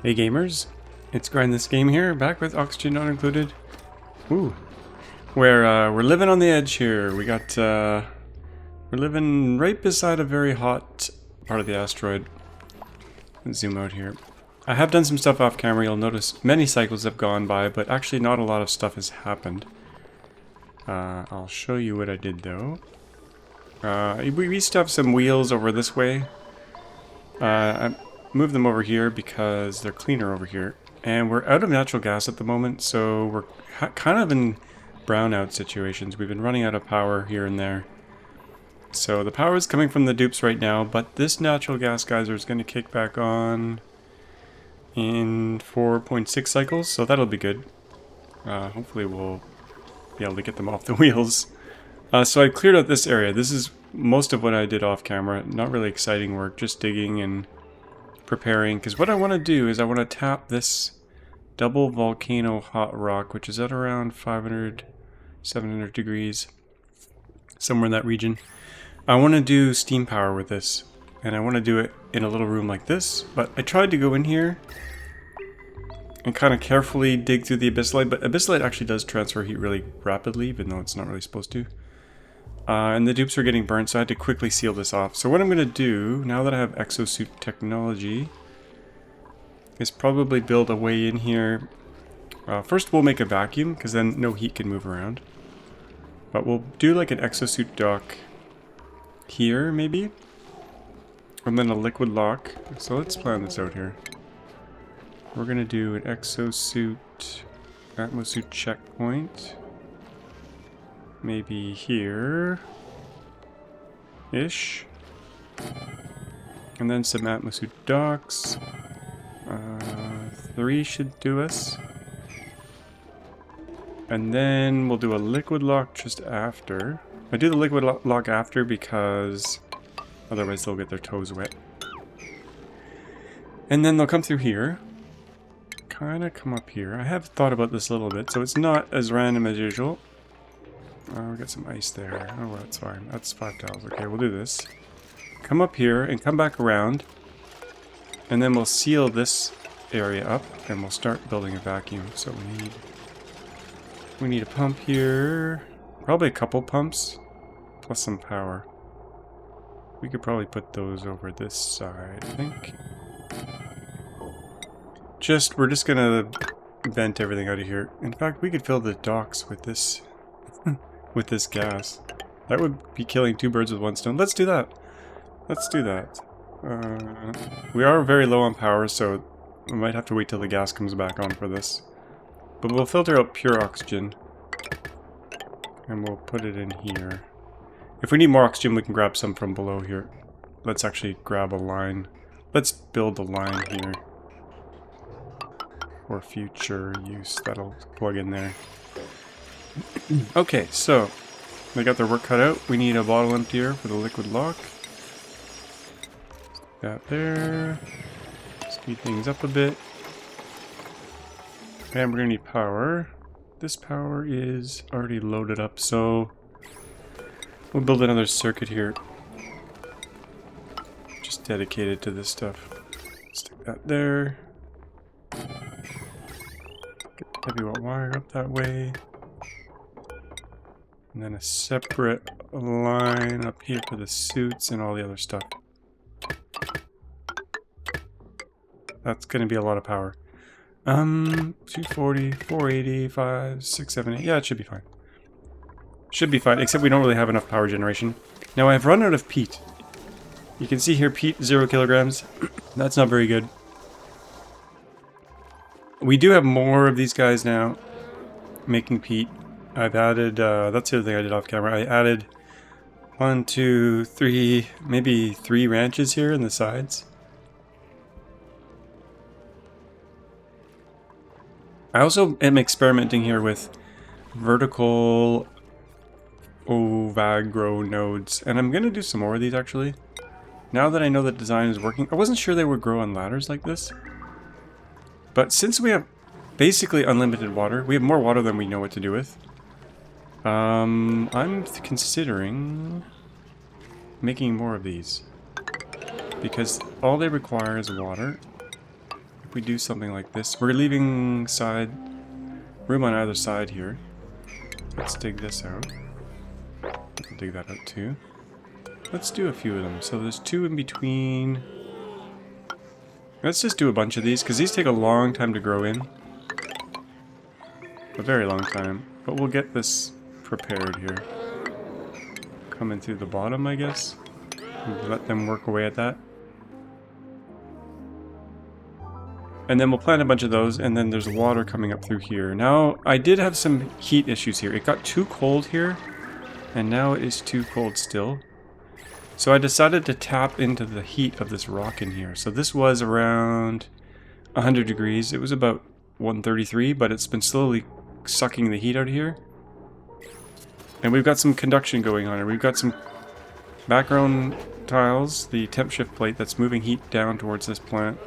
Hey gamers, it's grindthisgame here, back with oxygen not included. Ooh, we're living on the edge here. We're living right beside a very hot part of the asteroid. Let's zoom out here. I have done some stuff off camera. You'll notice many cycles have gone by, but actually not a lot of stuff has happened. I'll show you what I did though. We used to have some wheels over this way. I moved them over here because they're cleaner over here. And we're out of natural gas at the moment, so we're kind of in brownout situations. We've been running out of power here and there. So the power is coming from the dupes right now, but this natural gas geyser is going to kick back on in 4.6 cycles, so that'll be good. Hopefully we'll be able to get them off the wheels. So I cleared out this area. This is most of what I did off camera. Not really exciting work, just digging and preparing. Because what I want to do is I want to tap this double volcano hot rock, which is at around 500, 700 degrees. Somewhere in that region. I want to do steam power with this. And I want to do it in a little room like this. But I tried to go in here and kind of carefully dig through the abyssite. But abyssite actually does transfer heat really rapidly, even though it's not really supposed to. And the dupes are getting burnt, so I had to quickly seal this off. So what I'm going to do, now that I have exosuit technology, is probably build a way in here. First we'll make a vacuum, because then no heat can move around. But we'll do like an exosuit dock here, maybe? And then a liquid lock. So let's plan this out here. We're going to do an exosuit, atmosuit checkpoint. Maybe here-ish. And then some atmosuit docks. 3 should do us. And then we'll do a liquid lock just after. I do the liquid lock after because otherwise they'll get their toes wet. And then they'll come through here. Kind of come up here. I have thought about this a little bit, so it's not as random as usual. Oh, we got some ice there. Oh, well, that's fine. That's 5 tiles. Okay, we'll do this. Come up here and come back around. And then we'll seal this area up and we'll start building a vacuum. So we need a pump here. Probably a couple pumps. Plus some power. We could probably put those over this side, I think. We're just gonna vent everything out of here. In fact, we could fill the docks with this with this gas. That would be killing 2 birds with 1 stone. Let's do that. Let's do that. We are very low on power, so we might have to wait till the gas comes back on for this. But we'll filter out pure oxygen. And we'll put it in here. If we need more oxygen, we can grab some from below here. Let's actually grab a line. Let's build a line here. For future use. That'll plug in there. Okay, so they got their work cut out. We need a bottle emptier for the liquid lock. That there. Speed things up a bit. And we're gonna need power. This power is already loaded up, so we'll build another circuit here. Just dedicated to this stuff. Stick that there. Get the heavy wire up that way. And then a separate line up here for the suits and all the other stuff. That's going to be a lot of power. 240, 480, 5, 6, 7, 8. Yeah, it should be fine. Should be fine, except we don't really have enough power generation. Now I've run out of peat. You can see here peat, 0 kilograms. That's not very good. We do have more of these guys now making peat. I've added, that's the other thing I did off camera. I added 1, 2, 3, maybe 3 ranches here in the sides. I also am experimenting here with vertical Ovagro nodes, and I'm going to do some more of these actually. Now that I know the design is working, I wasn't sure they would grow on ladders like this. But since we have basically unlimited water, we have more water than we know what to do with. I'm considering making more of these. Because all they require is water. if we do something like this. We're leaving room on either side here. Let's dig this out. We'll dig that out too. Let's do a few of them. So there's 2 in between. Let's just do a bunch of these, because these take a long time to grow in. A very long time. But we'll get this prepared here. Coming through the bottom, I guess. And let them work away at that. And then we'll plant a bunch of those, and then there's water coming up through here. Now, I did have some heat issues here. It got too cold here, and now it is too cold still. So I decided to tap into the heat of this rock in here. So this was around 100 degrees. It was about 133, but it's been slowly sucking the heat out of here. And we've got some conduction going on here. We've got some background tiles, the temp shift plate that's moving heat down towards this plant.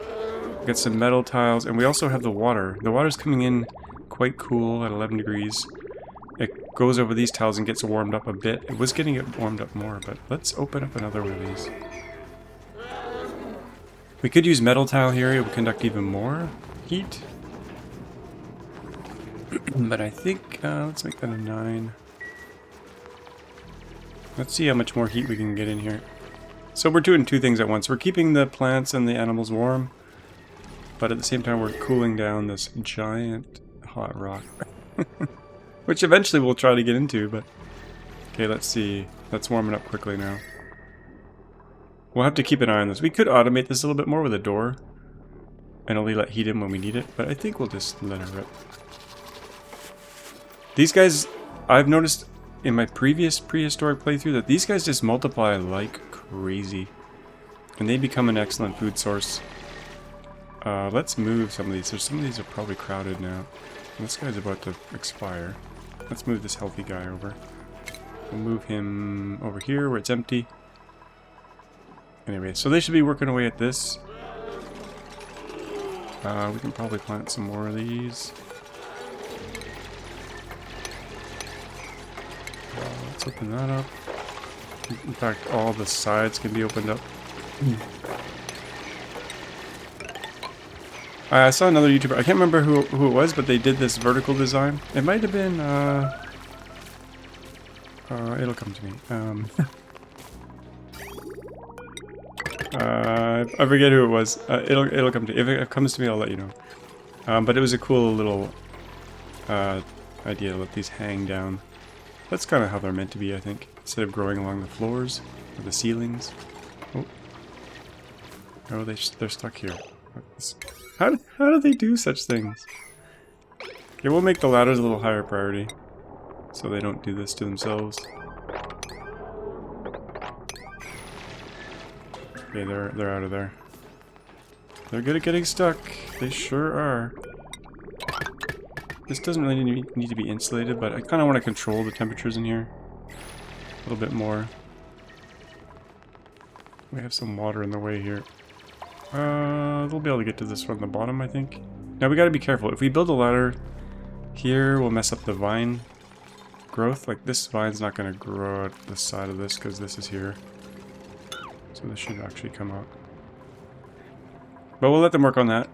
We've got some metal tiles, and we also have the water. The water's coming in quite cool at 11 degrees. It goes over these tiles and gets warmed up a bit. It was getting it warmed up more, but let's open up another one of these. We could use metal tile here. It would conduct even more heat. But I think, let's make that a 9. Let's see how much more heat we can get in here. So we're doing 2 things at once. We're keeping the plants and the animals warm, but at the same time we're cooling down this giant hot rock. Which eventually we'll try to get into, but... Okay, let's see. Let's warm it up quickly now. We'll have to keep an eye on this. We could automate this a little bit more with a door, and only let heat in when we need it, but I think we'll just let it rip. These guys, I've noticed in my previous prehistoric playthrough that these guys just multiply like crazy. And they become an excellent food source. Let's move some of these. Some of these are probably crowded now. This guy's about to expire. Let's move this healthy guy over. We'll move him over here where it's empty. Anyway, so they should be working away at this. We can probably plant some more of these. Let's open that up. In fact, all the sides can be opened up. I saw another YouTuber, I can't remember who it was, but they did this vertical design. It might have been, it'll come to me. I forget who it was. It'll come to me. If it comes to me, I'll let you know. But it was a cool little idea to let these hang down. That's kind of how they're meant to be, I think. Instead of growing along the floors or the ceilings. Oh, they're stuck here. How do they do such things? Okay, we'll make the ladders a little higher priority, so they don't do this to themselves. Okay, they're out of there. They're good at getting stuck. They sure are. This doesn't really need to be insulated, but I kind of want to control the temperatures in here a little bit more. We have some water in the way here. They'll be able to get to this from the bottom, I think. Now we gotta be careful. If we build a ladder here, we'll mess up the vine growth. Like, this vine's not gonna grow at the side of this because this is here. So this should actually come out. But we'll let them work on that.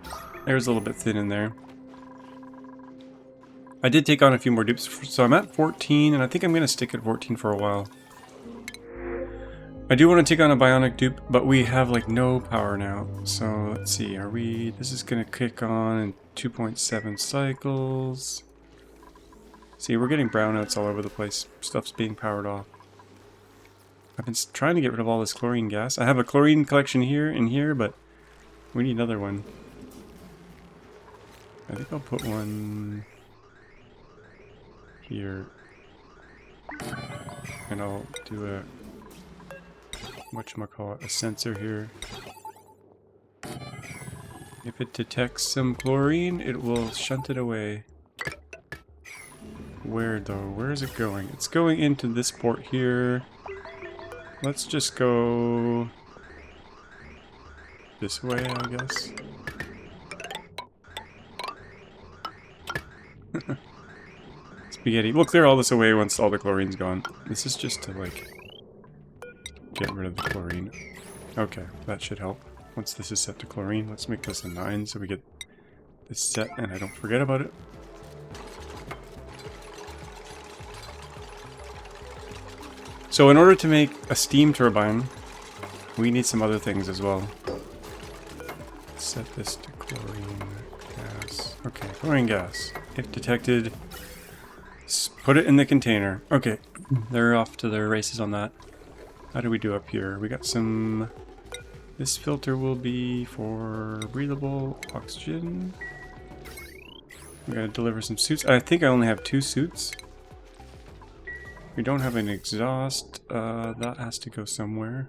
There's a little bit thin in there. I did take on a few more dupes, so I'm at 14, and I think I'm gonna stick at 14 for a while. I do want to take on a bionic dupe, but we have like no power now. So let's see, this is going to kick on in 2.7 cycles. See, we're getting brownouts all over the place. Stuff's being powered off. I've been trying to get rid of all this chlorine gas. I have a chlorine collection here and here, but we need another one. I think I'll put one here. And I'll do a whatchamacallit, a sensor here. If it detects some chlorine, it will shunt it away. Where though? Where is it going? It's going into this port here. Let's just go this way, I guess. Spaghetti. We'll clear all this away once all the chlorine's gone. This is just to, like, get rid of the chlorine. Okay, that should help. Once this is set to chlorine, let's make this a 9 so we get this set and I don't forget about it. So in order to make a steam turbine, we need some other things as well. Set this to chlorine gas. Okay, chlorine gas. If detected, put it in the container. Okay, they're off to their races on that. How do we do up here? We got some... This filter will be for breathable oxygen. We gotta deliver some suits. I think I only have 2 suits. We don't have an exhaust. That has to go somewhere.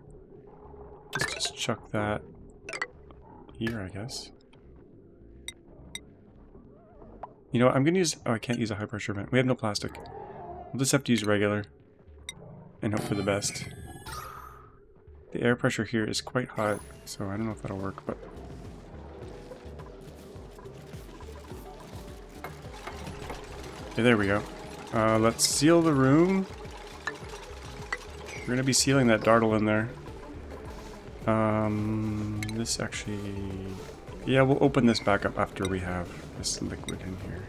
Let's just chuck that here, I guess. You know what, I'm gonna use... Oh, I can't use a high pressure vent. We have no plastic. We'll just have to use regular. And hope for the best. The air pressure here is quite hot, so I don't know if that'll work, but... Okay, there we go. Let's seal the room. We're gonna be sealing that dartle in there. This actually... Yeah, we'll open this back up after we have this liquid in here.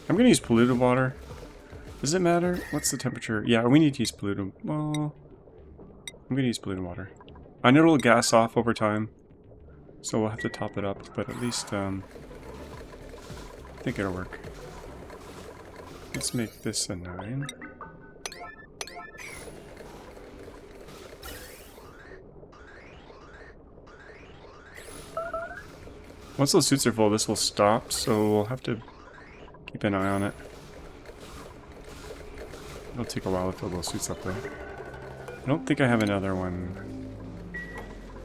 I'm gonna use polluted water. Does it matter? What's the temperature? Yeah, we need to use polluted... Well... I'm gonna use polluted water. I know it'll gas off over time, so we'll have to top it up, but at least, I think it'll work. Let's make this a 9. Once those suits are full, this will stop, so we'll have to keep an eye on it. It'll take a while to fill those suits up, though. I don't think I have another one.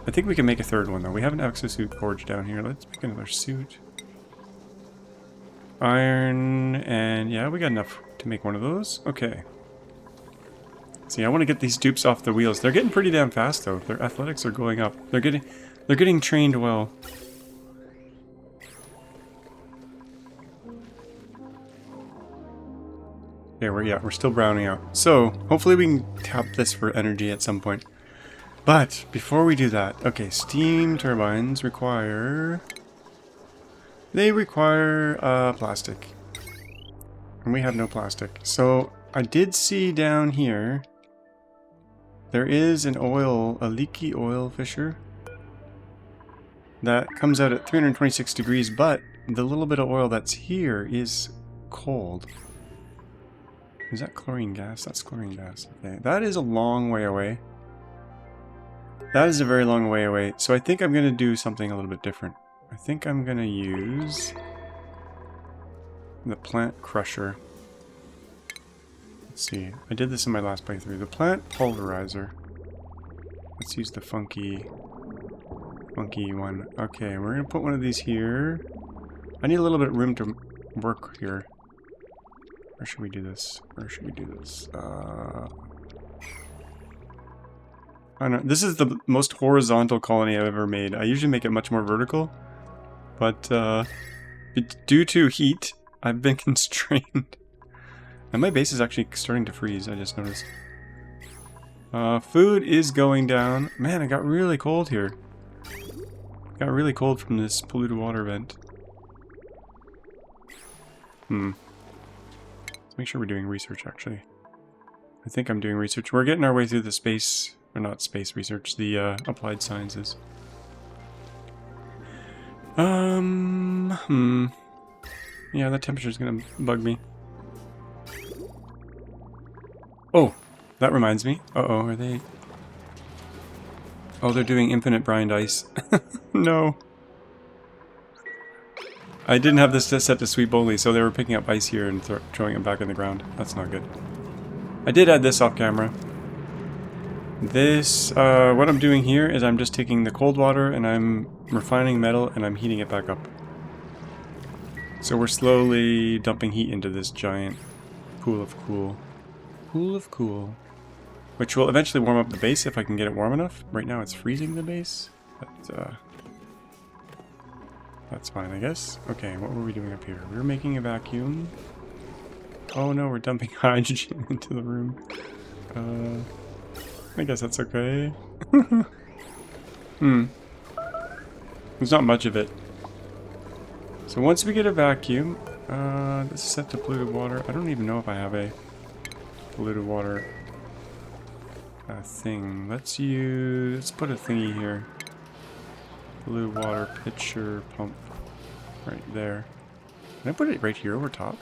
I think we can make a 3rd one, though. We have an exosuit forged down here. Let's make another suit. Iron, and yeah, we got enough to make one of those. Okay. See, I want to get these dupes off the wheels. They're getting pretty damn fast, though. Their athletics are going up. They're getting trained well. Okay, we're still browning out. So, hopefully we can tap this for energy at some point. But, before we do that, okay, steam turbines require... They require plastic. And we have no plastic. So, I did see down here, there is an oil, a leaky oil fissure that comes out at 326 degrees, but the little bit of oil that's here is cold. Is that chlorine gas? That's chlorine gas. Okay, that is a long way away. That is a very long way away. So I think I'm going to do something a little bit different. I think I'm going to use the plant crusher. Let's see. I did this in my last playthrough. The plant pulverizer. Let's use the funky one. Okay, we're going to put one of these here. I need a little bit of room to work here. Where should we do this? Where should we do this? I don't know. This is the most horizontal colony I've ever made. I usually make it much more vertical, but due to heat, I've been constrained. And my base is actually starting to freeze, I just noticed. Food is going down. Man, it got really cold here. It got really cold from this polluted water vent. Let's make sure we're doing research, actually. I think I'm doing research. We're getting our way through the space, or not space research, the applied sciences. Yeah, that temperature's gonna bug me. Oh, that reminds me. Uh-oh, are they... Oh, they're doing infinite brined ice. No. I didn't have this set to sweep only, so they were picking up ice here and throwing it back in the ground. That's not good. I did add this off camera. This, what I'm doing here is I'm just taking the cold water and I'm refining metal and I'm heating it back up. So we're slowly dumping heat into this giant pool of cool. Pool of cool. Which will eventually warm up the base if I can get it warm enough. Right now it's freezing the base, but that's fine, I guess. Okay, what were we doing up here? We were making a vacuum. Oh no, we're dumping hydrogen into the room. I guess that's okay. There's not much of it. So once we get a vacuum, this is set to polluted water. I don't even know if I have a polluted water thing. Let's put a thingy here. Polluted water pitcher pump right there. Can I put it right here over top?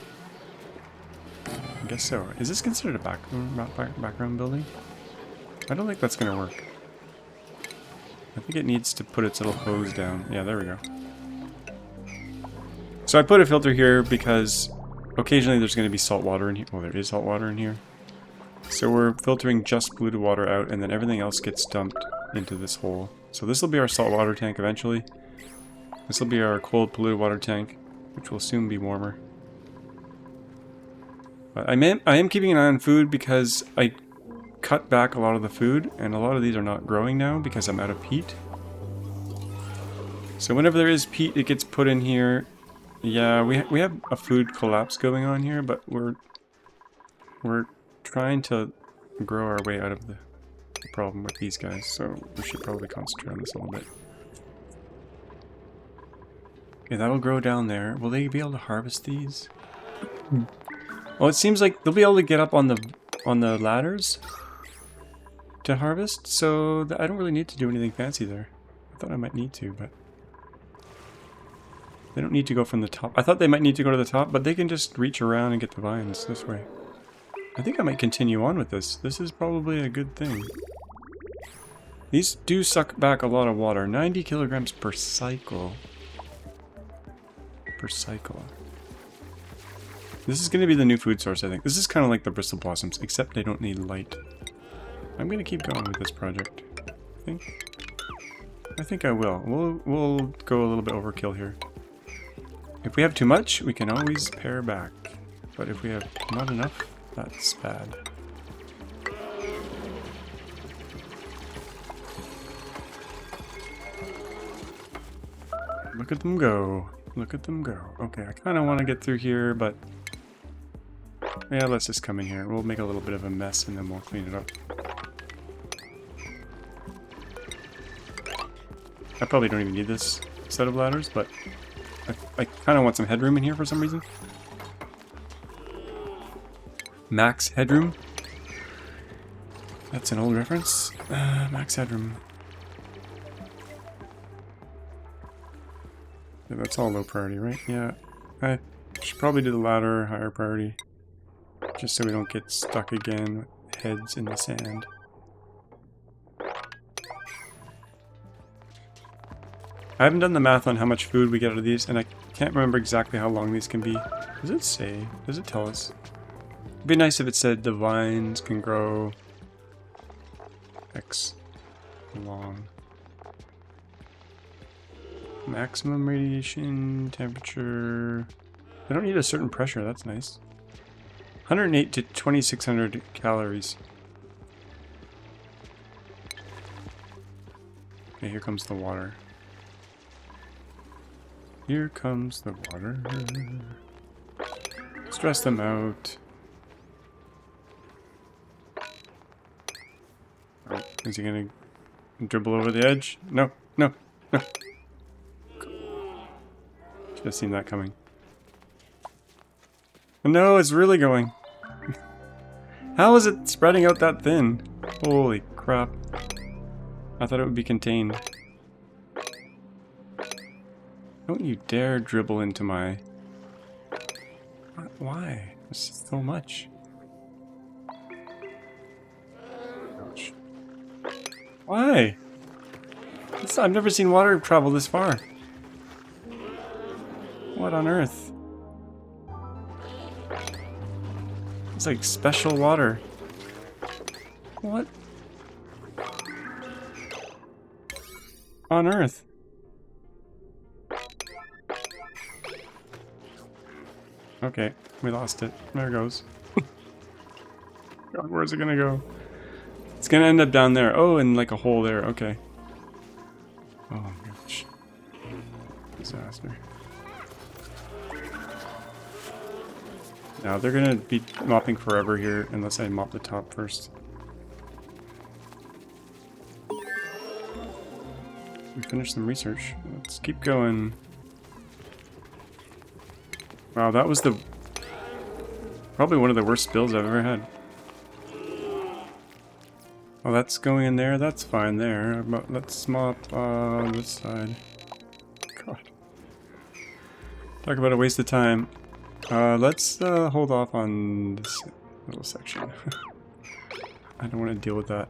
I guess so. Is this considered a background building? I don't think that's gonna work. I think it needs to put its little hose down. Yeah, there we go. So I put a filter here because occasionally there's going to be salt water in here. Well, there is salt water in here. So we're filtering just polluted water out, and then everything else gets dumped into this hole. So this will be our salt water tank eventually. This will be our cold polluted water tank, which will soon be warmer. But I am keeping an eye on food because I cut back a lot of the food, and a lot of these are not growing now because I'm out of peat. So whenever there is peat, it gets put in here. Yeah, we have a food collapse going on here, but we're trying to grow our way out of the problem with these guys, so we should probably concentrate on this a little bit. Okay, that'll grow down there. Will they be able to harvest these? Well, it seems like they'll be able to get up on the ladders to harvest, so I don't really need to do anything fancy there. I thought I might need to, but they don't need to go from the top. I thought they might need to go to the top, but they can just reach around and get the vines this way. I think I might continue on with this. This is probably a good thing. These do suck back a lot of water. 90 kilograms per cycle. Per cycle. This is going to be the new food source, I think. This is kind of like the Bristol blossoms, except they don't need light. I'm going to keep going with this project. I think I will. We'll go a little bit overkill here. If we have too much, we can always pare back. But if we have not enough, that's bad. Look at them go. Look at them go. Okay, I kind of want to get through here, but yeah, let's just come in here. We'll make a little bit of a mess and then we'll clean it up. I probably don't even need this set of ladders, but I kind of want some headroom in here for some reason. Max headroom. That's an old reference. Max headroom. Yeah, that's all low priority, right? Yeah. I should probably do the ladder higher priority. Just so we don't get stuck again with heads in the sand. I haven't done the math on how much food we get out of these, and I can't remember exactly how long these can be. Does it say? Does it tell us? It'd be nice if it said the vines can grow X long. Maximum radiation, temperature. They don't need a certain pressure, that's nice. 108 to 2600 calories. Okay, here comes the water. Here comes the water. Stress them out. Oh, is he gonna dribble over the edge? No, no, no. Should have seen that coming. No, it's really going. How is it spreading out that thin? Holy crap. I thought it would be contained. Don't you dare dribble into my... Why? It's so much. Ouch. Why? I've never seen water travel this far. What on earth? It's like special water. What on earth? Okay, we lost it. There it goes. God, where's it gonna go? It's gonna end up down there. Oh, and like a hole there. Okay. Oh my gosh. Disaster. Now they're gonna be mopping forever here unless I mop the top first. We finished some research. Let's keep going. Wow, that was probably one of the worst spills I've ever had. Oh, that's going in there. That's fine there. But let's mop this side. God. Talk about a waste of time. Let's hold off on this little section. I don't want to deal with that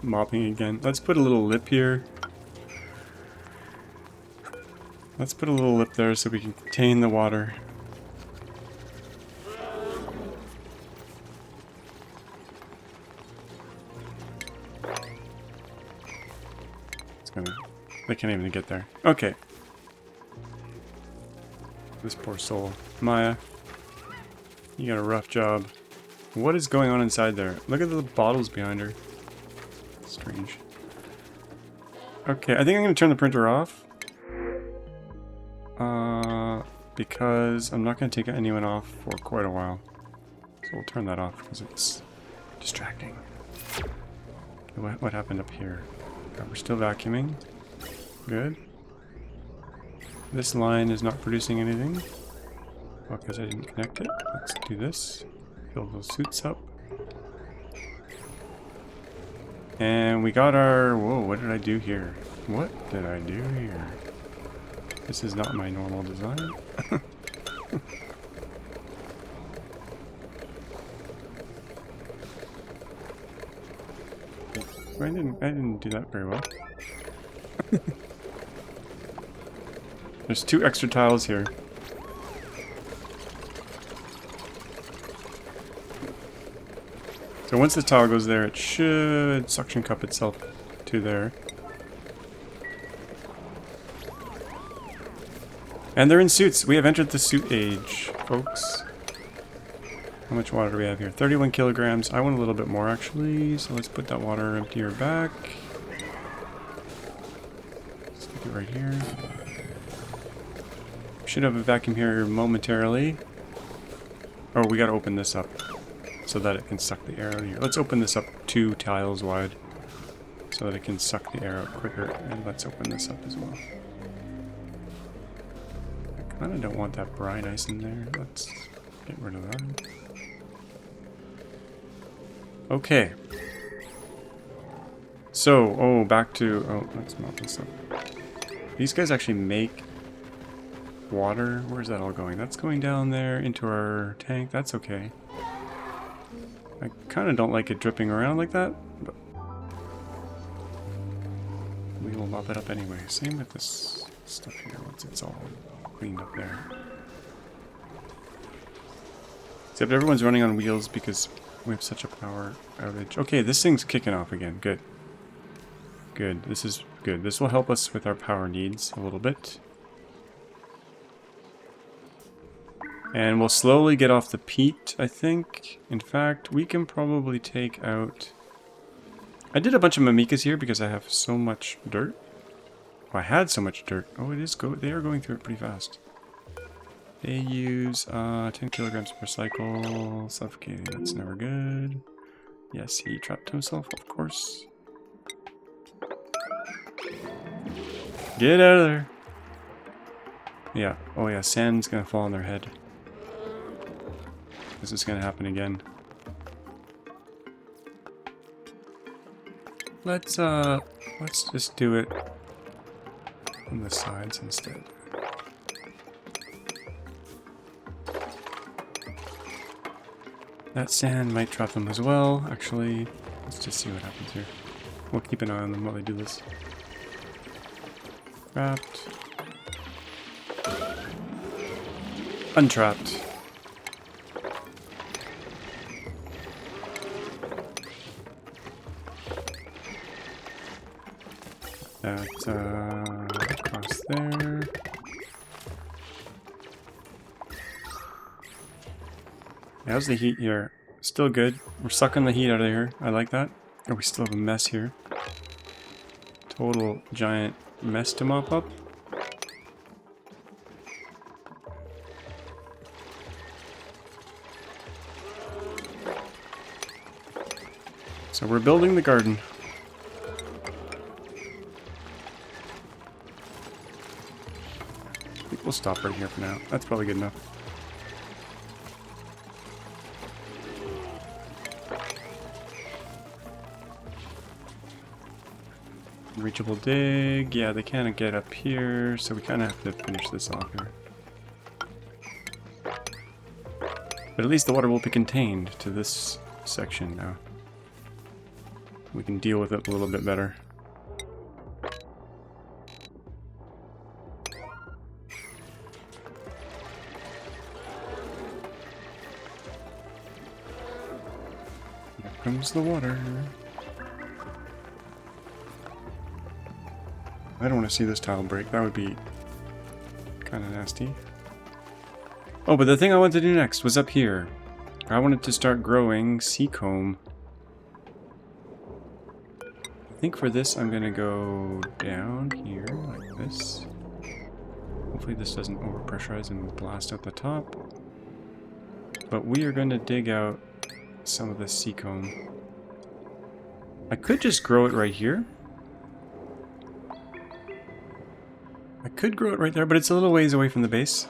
mopping again. Let's put a little lip here. Let's put a little lip there so we can contain the water. They can't even get there. Okay. This poor soul. Maya, you got a rough job. What is going on inside there? Look at the bottles behind her. Strange. Okay, I think I'm going to turn the printer off. Because I'm not going to take anyone off for quite a while. So we'll turn that off because it's distracting. What happened up here? We're still vacuuming. Good. This line is not producing anything. Well, because I didn't connect it. Let's do this. Fill those suits up. And we got our... Whoa, what did I do here? What did I do here? This is not my normal design. I didn't do that very well. There's 2 extra tiles here. So once the tile goes there, it should suction cup itself to there. And they're in suits. We have entered the suit age, folks. How much water do we have here? 31 kilograms. I want a little bit more, actually. So let's put that water emptier back. Stick it right here. Should have a vacuum here momentarily. Oh, we gotta open this up so that it can suck the air out of here. Let's open this up 2 tiles wide so that it can suck the air out quicker. And let's open this up as well. I kinda don't want that brine ice in there. Let's get rid of that. Okay. So, oh, back to... Oh, let's mop this up. These guys actually make water. Where's that all going? That's going down there into our tank. That's okay. I kind of don't like it dripping around like that, but we will mop it up anyway. Same with this stuff here once it's all cleaned up there. Except everyone's running on wheels because we have such a power outage. Okay, this thing's kicking off again. Good. Good. This is good. This will help us with our power needs a little bit. And we'll slowly get off the peat, I think. In fact, we can probably take out... I did a bunch of mimikas here because I have so much dirt. Oh, I had so much dirt. Oh, it is they are going through it pretty fast. They use 10 kilograms per cycle. Suffocating, that's never good. Yes, he trapped himself, of course. Get out of there. Yeah, oh yeah, sand's gonna fall on their head. This is gonna happen again. Let's just do it on the sides instead. That sand might trap them as well, actually. Let's just see what happens here. We'll keep an eye on them while they do this. Trapped. Untrapped. That, across there. How's the heat here? Still good. We're sucking the heat out of here. I like that. Oh, we still have a mess here. Total giant mess to mop up. So we're building the garden. I think we'll stop right here for now. That's probably good enough. Unreachable dig. Yeah, they can't get up here, so we kind of have to finish this off here. But at least the water will be contained to this section now. We can deal with it a little bit better. Here comes the water. I don't want to see this tile break. That would be kind of nasty. Oh, but the thing I wanted to do next was up here. I wanted to start growing secomb. I think for this I'm going to go down here like this. Hopefully this doesn't overpressurize and blast out the top. But we are going to dig out some of the secomb. I could just grow it right here. I could grow it right there, but it's a little ways away from the base.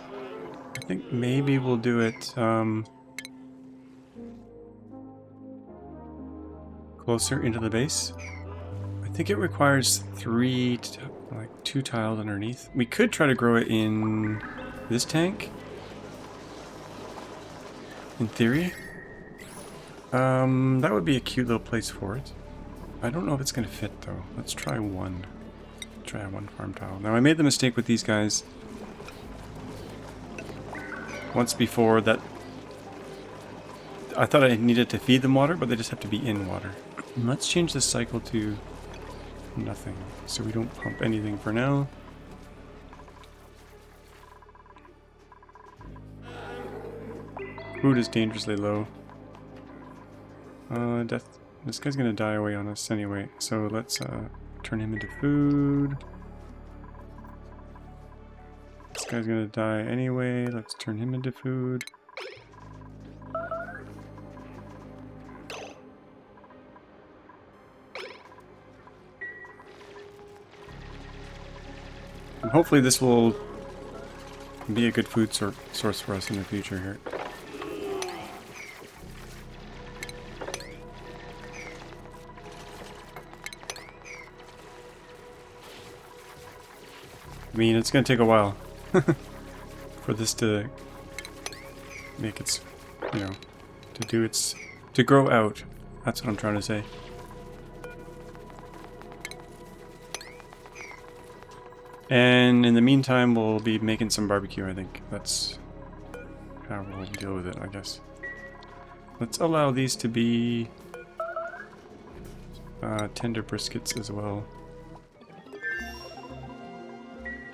I think maybe we'll do it closer into the base. I think it requires like 2 tiles underneath. We could try to grow it in this tank. In theory. That would be a cute little place for it. I don't know if it's going to fit though. Let's try one. Try one farm tile. Now I made the mistake with these guys once before that I thought I needed to feed them water, but they just have to be in water. And let's change the cycle to nothing, so we don't pump anything for now. Food is dangerously low. Death. This guy's gonna die away on us anyway, so let's turn him into food. This guy's gonna die anyway. Let's turn him into food. And hopefully this will be a good food source for us in the future here. I mean, it's gonna take a while for this to make its, you know, to grow out. That's what I'm trying to say. And in the meantime, we'll be making some barbecue, I think. That's how we'll deal with it, I guess. Let's allow these to be tender briskets as well.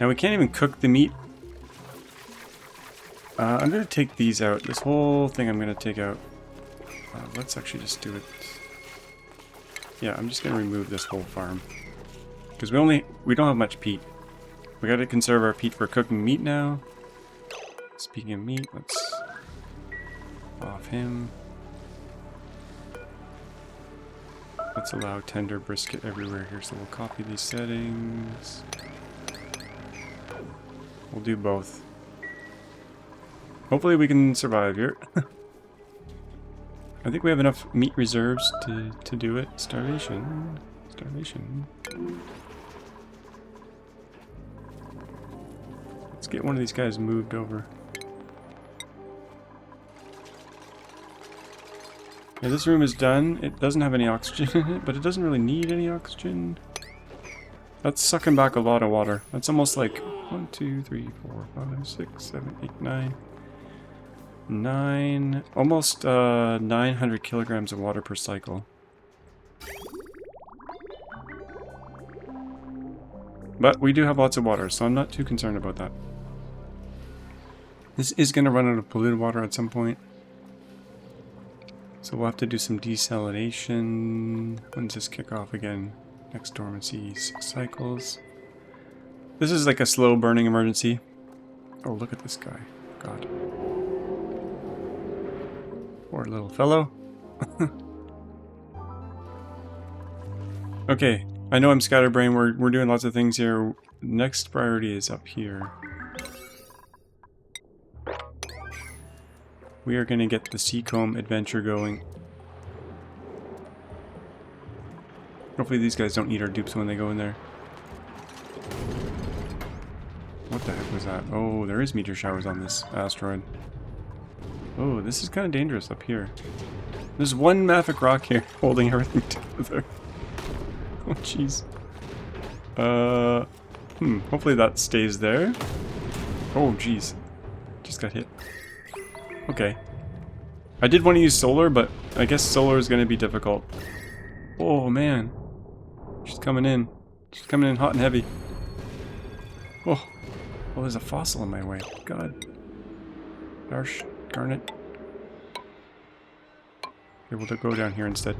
Now we can't even cook the meat. I'm going to take these out. This whole thing I'm going to take out. Let's actually just do it. Yeah, I'm just going to remove this whole farm. Because we don't have much peat. We got to conserve our peat for cooking meat now. Speaking of meat, let's off him. Let's allow tender brisket everywhere here, so we'll copy these settings. We'll do both. Hopefully we can survive here. I think we have enough meat reserves to do it. Starvation. Starvation. Let's get one of these guys moved over. Yeah, this room is done. It doesn't have any oxygen in it, but it doesn't really need any oxygen. That's sucking back a lot of water. That's almost like 1, 2, 3, 4, 5, 6, 7, 8, 9. 9. Almost 900 kilograms of water per cycle. But we do have lots of water, so I'm not too concerned about that. This is going to run out of polluted water at some point. So we'll have to do some desalination. When does this kick off again? Next dormancy, 6 cycles. This is like a slow burning emergency. Oh, look at this guy. God. Poor little fellow. Okay, I know I'm scatterbrained. We're doing lots of things here. Next priority is up here. We are going to get the secomb adventure going. Hopefully these guys don't eat our dupes when they go in there. What the heck was that? Oh, there is meteor showers on this asteroid. Oh, this is kind of dangerous up here. There's one mafic rock here holding everything together. Oh, jeez. Hopefully that stays there. Oh, jeez. Just got hit. Okay. I did want to use solar, but I guess solar is going to be difficult. Oh, man. She's coming in. She's coming in hot and heavy. Oh. Oh, there's a fossil in my way. God. Gosh. Darn it. Okay, we'll go down here instead.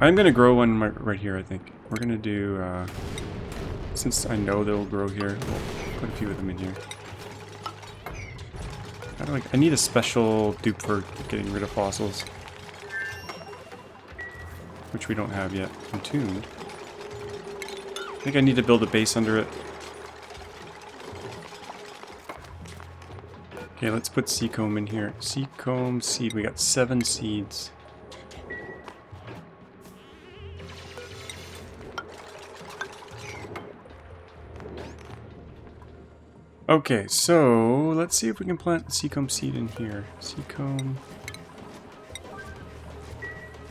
I'm going to grow one right here, I think. We're going to do, since I know they'll grow here, we'll put a few of them in here. I need a special dupe for getting rid of fossils. Which we don't have yet. Entombed. I think I need to build a base under it. Okay, let's put secomb in here. Secomb seed. We got 7 seeds. Okay, so let's see if we can plant the secomb seed in here. Secomb.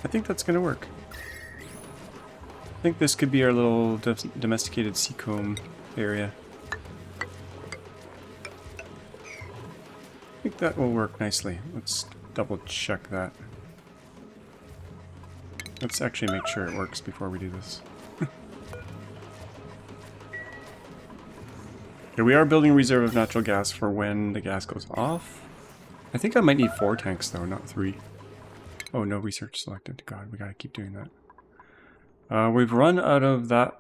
I think that's going to work. I think this could be our little domesticated secomb area. I think that will work nicely. Let's double check that. Let's actually make sure it works before we do this. Okay, we are building a reserve of natural gas for when the gas goes off. I think I might need 4 tanks though, not 3. Oh, no research selected. God, we gotta keep doing that. We've run out of that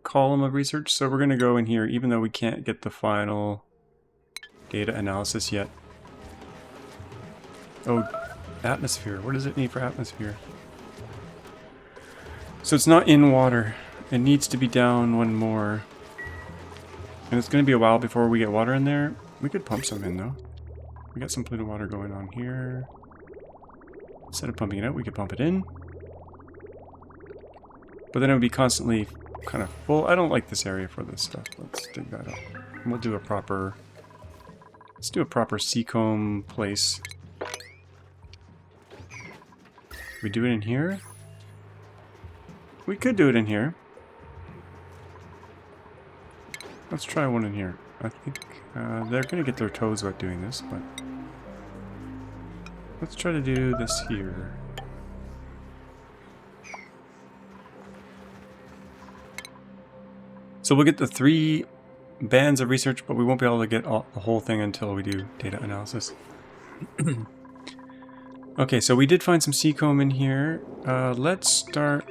column of research, so we're gonna go in here, even though we can't get the final data analysis yet. Oh, atmosphere. What does it need for atmosphere? So it's not in water. It needs to be down one more. And it's going to be a while before we get water in there. We could pump some in, though. We got some polluted water going on here. Instead of pumping it out, we could pump it in. But then it would be constantly kind of full. I don't like this area for this stuff. Let's dig that up. And we'll do a proper... Let's do a proper secomb place. We do it in here? We could do it in here. Let's try one in here. I think they're going to get their toes wet doing this, but... Let's try to do this here. So we'll get the 3 bands of research, but we won't be able to get the whole thing until we do data analysis. Okay, so we did find some secomb in here. Let's start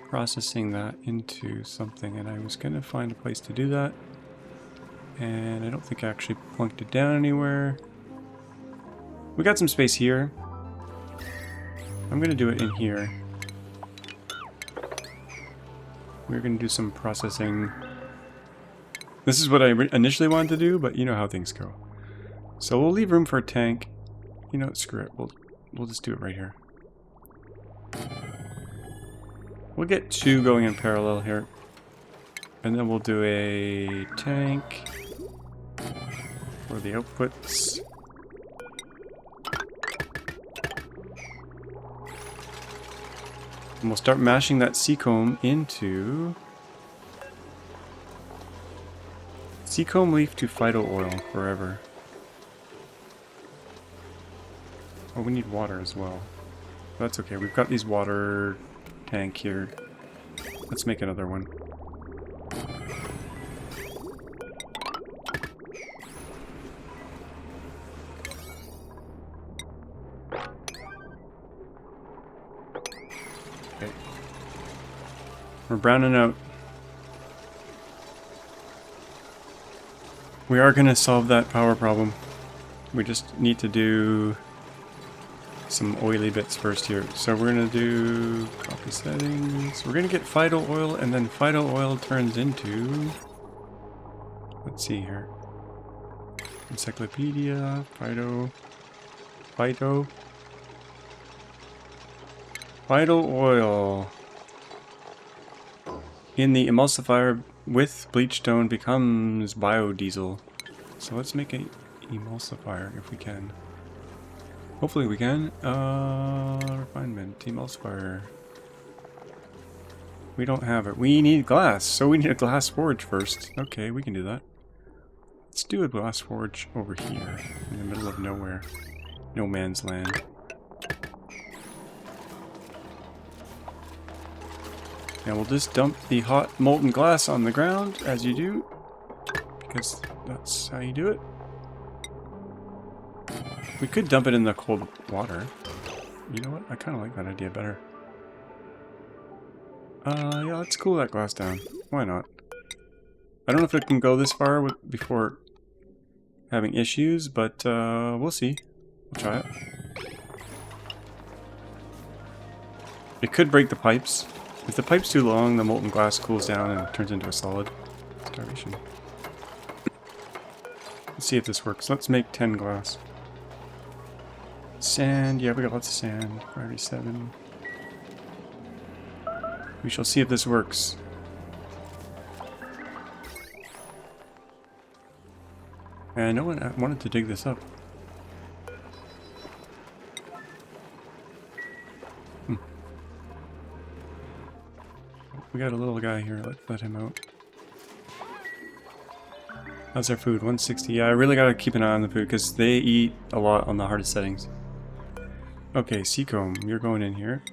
processing that into something, and I was going to find a place to do that. And I don't think I actually plunked it down anywhere. We got some space here. I'm going to do it in here. We're going to do some processing. This is what I initially wanted to do, but you know how things go. So we'll leave room for a tank. You know, screw it. We'll just do it right here. We'll get 2 going in parallel here. And then we'll do a tank for the outputs. And we'll start mashing that secomb into... Secomb leaf to phyto oil forever. Oh, we need water as well. That's okay. We've got these water tank here. Let's make another one. Okay. We're browning out. We are going to solve that power problem. We just need to do some oily bits first here. So we're going to do copy settings. We're going to get phyto oil, and then phyto oil turns into... Let's see here. Encyclopedia, phyto oil. In the emulsifier with bleach stone becomes biodiesel. So let's make an emulsifier if we can. Hopefully we can. Refinement, emulsifier. We don't have it. We need glass, so we need a glass forge first. Okay, we can do that. Let's do a glass forge over here, in the middle of nowhere. No man's land. And we'll just dump the hot molten glass on the ground, as you do, because that's how you do it. We could dump it in the cold water. You know what? I kind of like that idea better. Yeah, let's cool that glass down. Why not? I don't know if it can go this far before having issues, but we'll see. We'll try it. It could break the pipes. If the pipe's too long, the molten glass cools down and turns into a solid. Starvation. Let's see if this works. Let's make 10 glass. Sand. Yeah, we got lots of sand. Priority 7. We shall see if this works. And no one wanted to dig this up. We got a little guy here. Let's let him out. How's our food? 160. Yeah, I really gotta keep an eye on the food because they eat a lot on the hardest settings. Okay, secomb, you're going in here.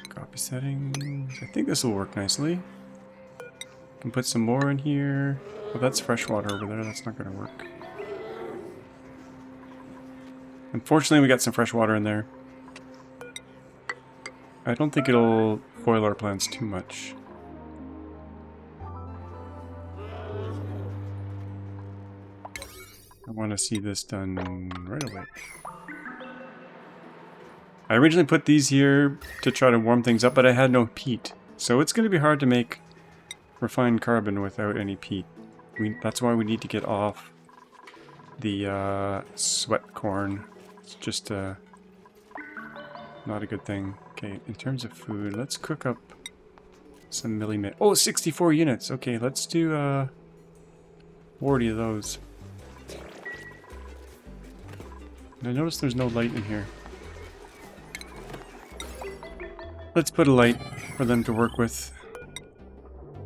Copy settings. I think this will work nicely. Can put some more in here. Well, that's fresh water over there. That's not gonna work. Unfortunately, we got some fresh water in there. I don't think it'll foil our plants too much. I want to see this done right away. I originally put these here to try to warm things up, but I had no peat. So it's going to be hard to make refined carbon without any peat. That's why we need to get off the sweat corn. It's just not a good thing. Okay, in terms of food, let's cook up some millimit. Oh, 64 units! Okay, let's do 40 of those. And I notice there's no light in here. Let's put a light for them to work with.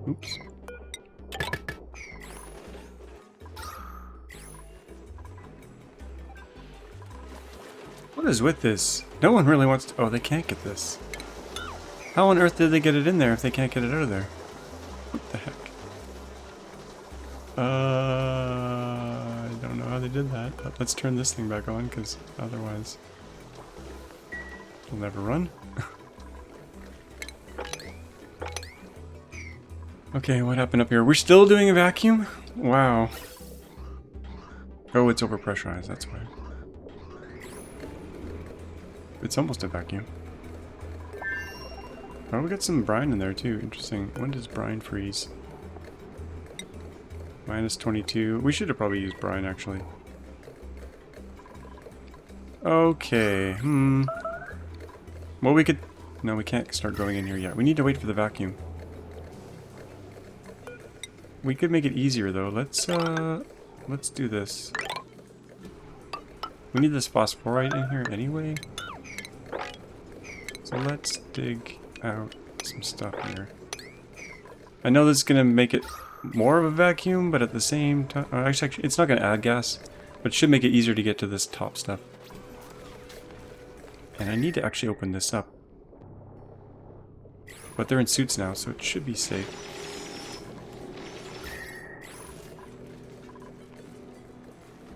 Oops. What is with this? No one really wants to... Oh, they can't get this. How on earth did they get it in there if they can't get it out of there? What the heck? I don't know how they did that, but let's turn this thing back on, because otherwise it'll never run. Okay, what happened up here? We're still doing a vacuum? Wow. Oh, it's overpressurized, that's why. It's almost a vacuum. Oh, we got some brine in there too. Interesting. When does brine freeze? Minus 22. We should have probably used brine actually. Okay. Well, we could... No, we can't start going in here yet. We need to wait for the vacuum. We could make it easier though. Let's do this. We need this phosphorite in here anyway. So let's dig out some stuff here. I know this is going to make it more of a vacuum, but at the same time... actually, it's not going to add gas, but it should make it easier to get to this top stuff. And I need to actually open this up. But they're in suits now, so it should be safe.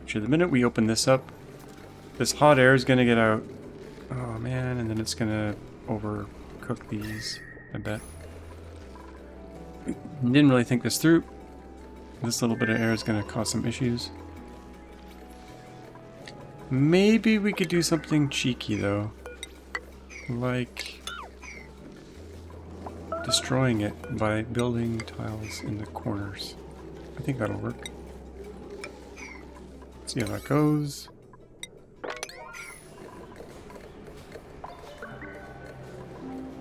Actually, the minute we open this up, this hot air is going to get out. Oh man, and then it's gonna overcook these, I bet. Didn't really think this through. This little bit of air is gonna cause some issues. Maybe we could do something cheeky though. Like destroying it by building tiles in the corners. I think that'll work. See how that goes.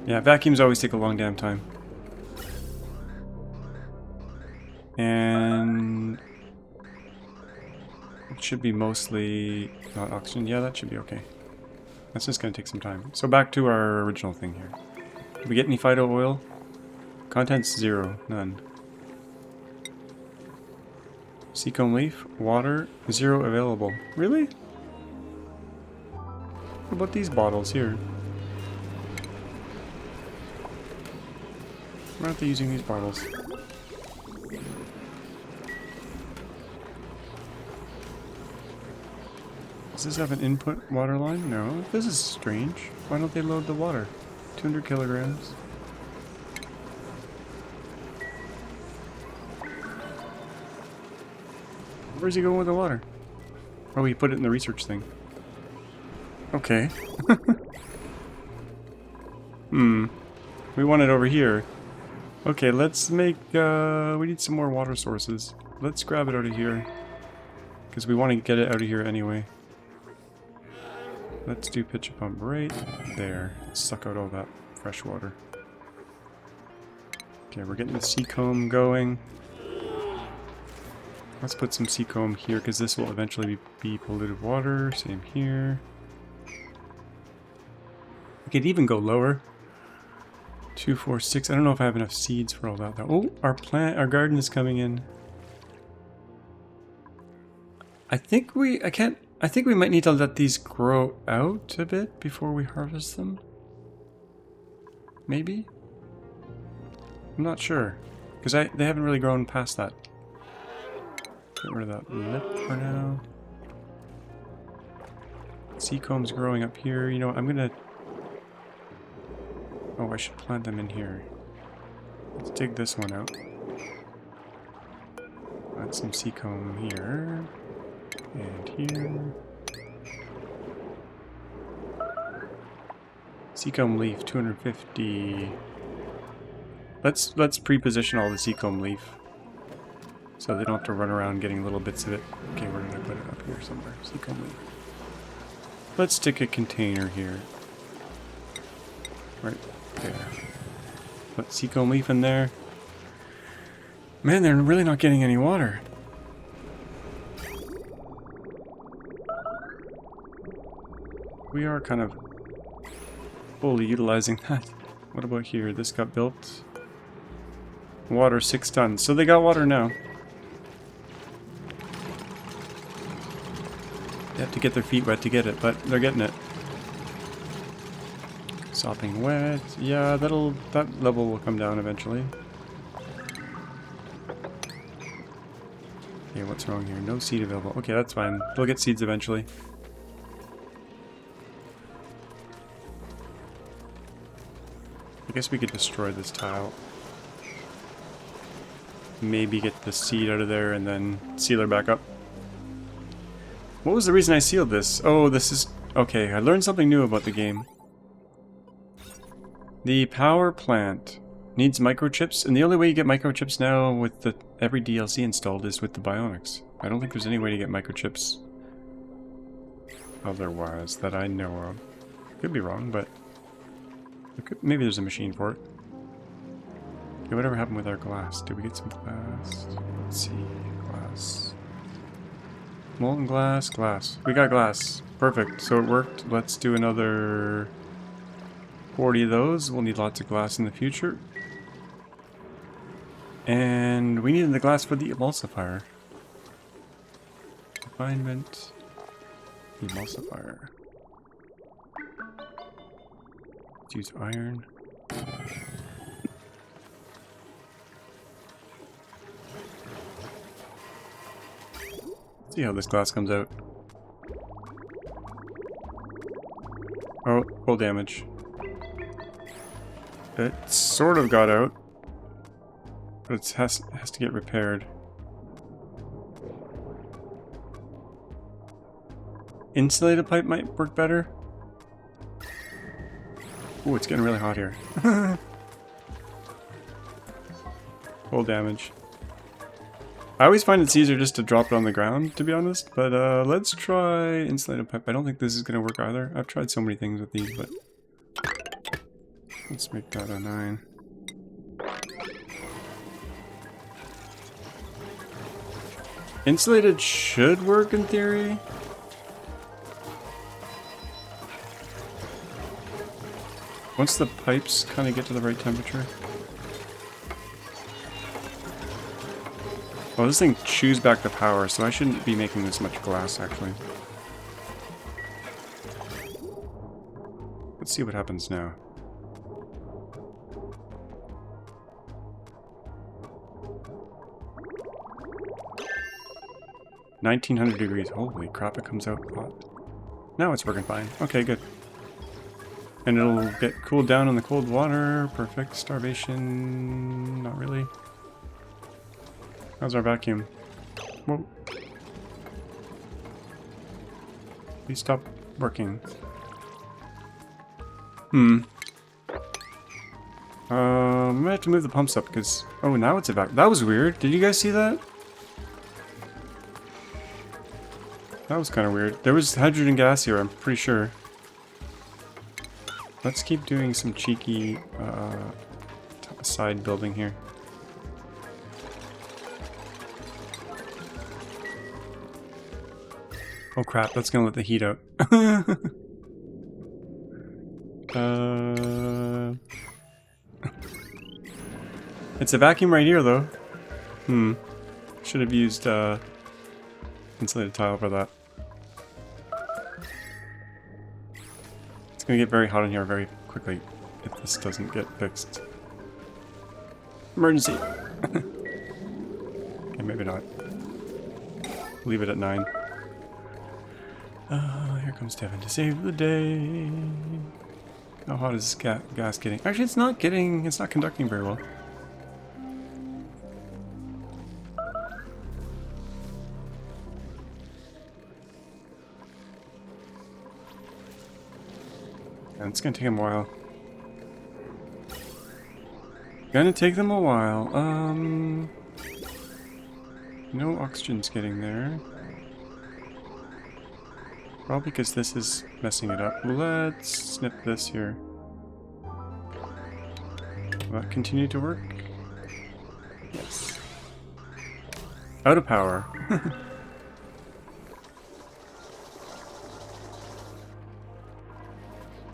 Yeah, vacuums always take a long damn time. And it should be mostly not oxygen. Yeah, that should be okay. That's just going to take some time. So back to our original thing here. Did we get any phyto oil? Contents 0. None. Secomb leaf. Water. 0 available. Really? What about these bottles here? Why aren't they using these bottles? Does this have an input water line? No. This is strange. Why don't they load the water? 200 kilograms. Where's he going with the water? Oh, he put it in the research thing. Okay. We want it over here. Okay, let's make, we need some more water sources. Let's grab it out of here. Because we want to get it out of here anyway. Let's do pitch a pump right there. Suck out all that fresh water. Okay, we're getting the secomb going. Let's put some secomb here because this will eventually be polluted water. Same here. I could even go lower. 2, 4, 6. I don't know if I have enough seeds for all that though. Oh, our garden is coming in. I think we might need to let these grow out a bit before we harvest them. Maybe? I'm not sure. Because they haven't really grown past that. Get rid of that lip for now. Secomb's growing up here. You know what, I'm gonna... Oh, I should plant them in here. Let's dig this one out. Add some secomb here. And here. Secomb leaf, 250. Let's pre-position all the secomb leaf. So they don't have to run around getting little bits of it. Okay, we're gonna put it up here somewhere. Secomb leaf. Let's stick a container here. Right there. Put secomb leaf in there. Man, they're really not getting any water. We are kind of fully utilizing that. What about here? This got built. Water 6 tons. So they got water now. They have to get their feet wet to get it, but they're getting it. Sopping wet. Yeah, that level will come down eventually. Okay, what's wrong here? No seed available. Okay, that's fine. They'll get seeds eventually. I guess we could destroy this tile. Maybe get the seed out of there and then seal her back up. What was the reason I sealed this? Oh, this is... Okay, I learned something new about the game. The power plant needs microchips, and the only way you get microchips now with every DLC installed is with the bionics. I don't think there's any way to get microchips otherwise that I know of. Could be wrong, but... Maybe there's a machine for it. Okay, whatever happened with our glass? Did we get some glass? Let's see. Glass. Molten glass. Glass. We got glass. Perfect. So it worked. Let's do another 40 of those. We'll need lots of glass in the future. And we needed the glass for the emulsifier. Refinement. Emulsifier. Use iron. See how this glass comes out. Oh, full damage. It sort of got out, but it has to get repaired. Insulated pipe might work better. Ooh, it's getting really hot here. Full damage. I always find it's easier just to drop it on the ground, to be honest. But let's try insulated pipe. I don't think this is going to work either. I've tried so many things with these, but... Let's make that a 9. Insulated should work in theory. Once the pipes kind of get to the right temperature. Oh, this thing chews back the power, so I shouldn't be making this much glass, actually. Let's see what happens now. $1900 degrees. Holy crap, it comes out hot. Now it's working fine. Okay, good. And it'll get cooled down in the cold water. Perfect. Starvation. Not really. How's our vacuum? Whoa. Please stop working. I might have to move the pumps up because... Oh, now it's about... That was weird. Did you guys see that? That was kind of weird. There was hydrogen gas here, I'm pretty sure. Let's keep doing some cheeky side building here. Oh crap, that's gonna let the heat out. It's a vacuum right here though. Should have used insulated tile for that. It's gonna get very hot in here very quickly if this doesn't get fixed. Emergency! Okay, maybe not. Leave it at 9. Here comes Devin to save the day. How hot is this gas getting? Actually, it's not conducting very well. And it's gonna take them a while. Gonna take them a while. No oxygen's getting there. Probably because this is messing it up. Let's snip this here. Will that continue to work? Yes. Out of power.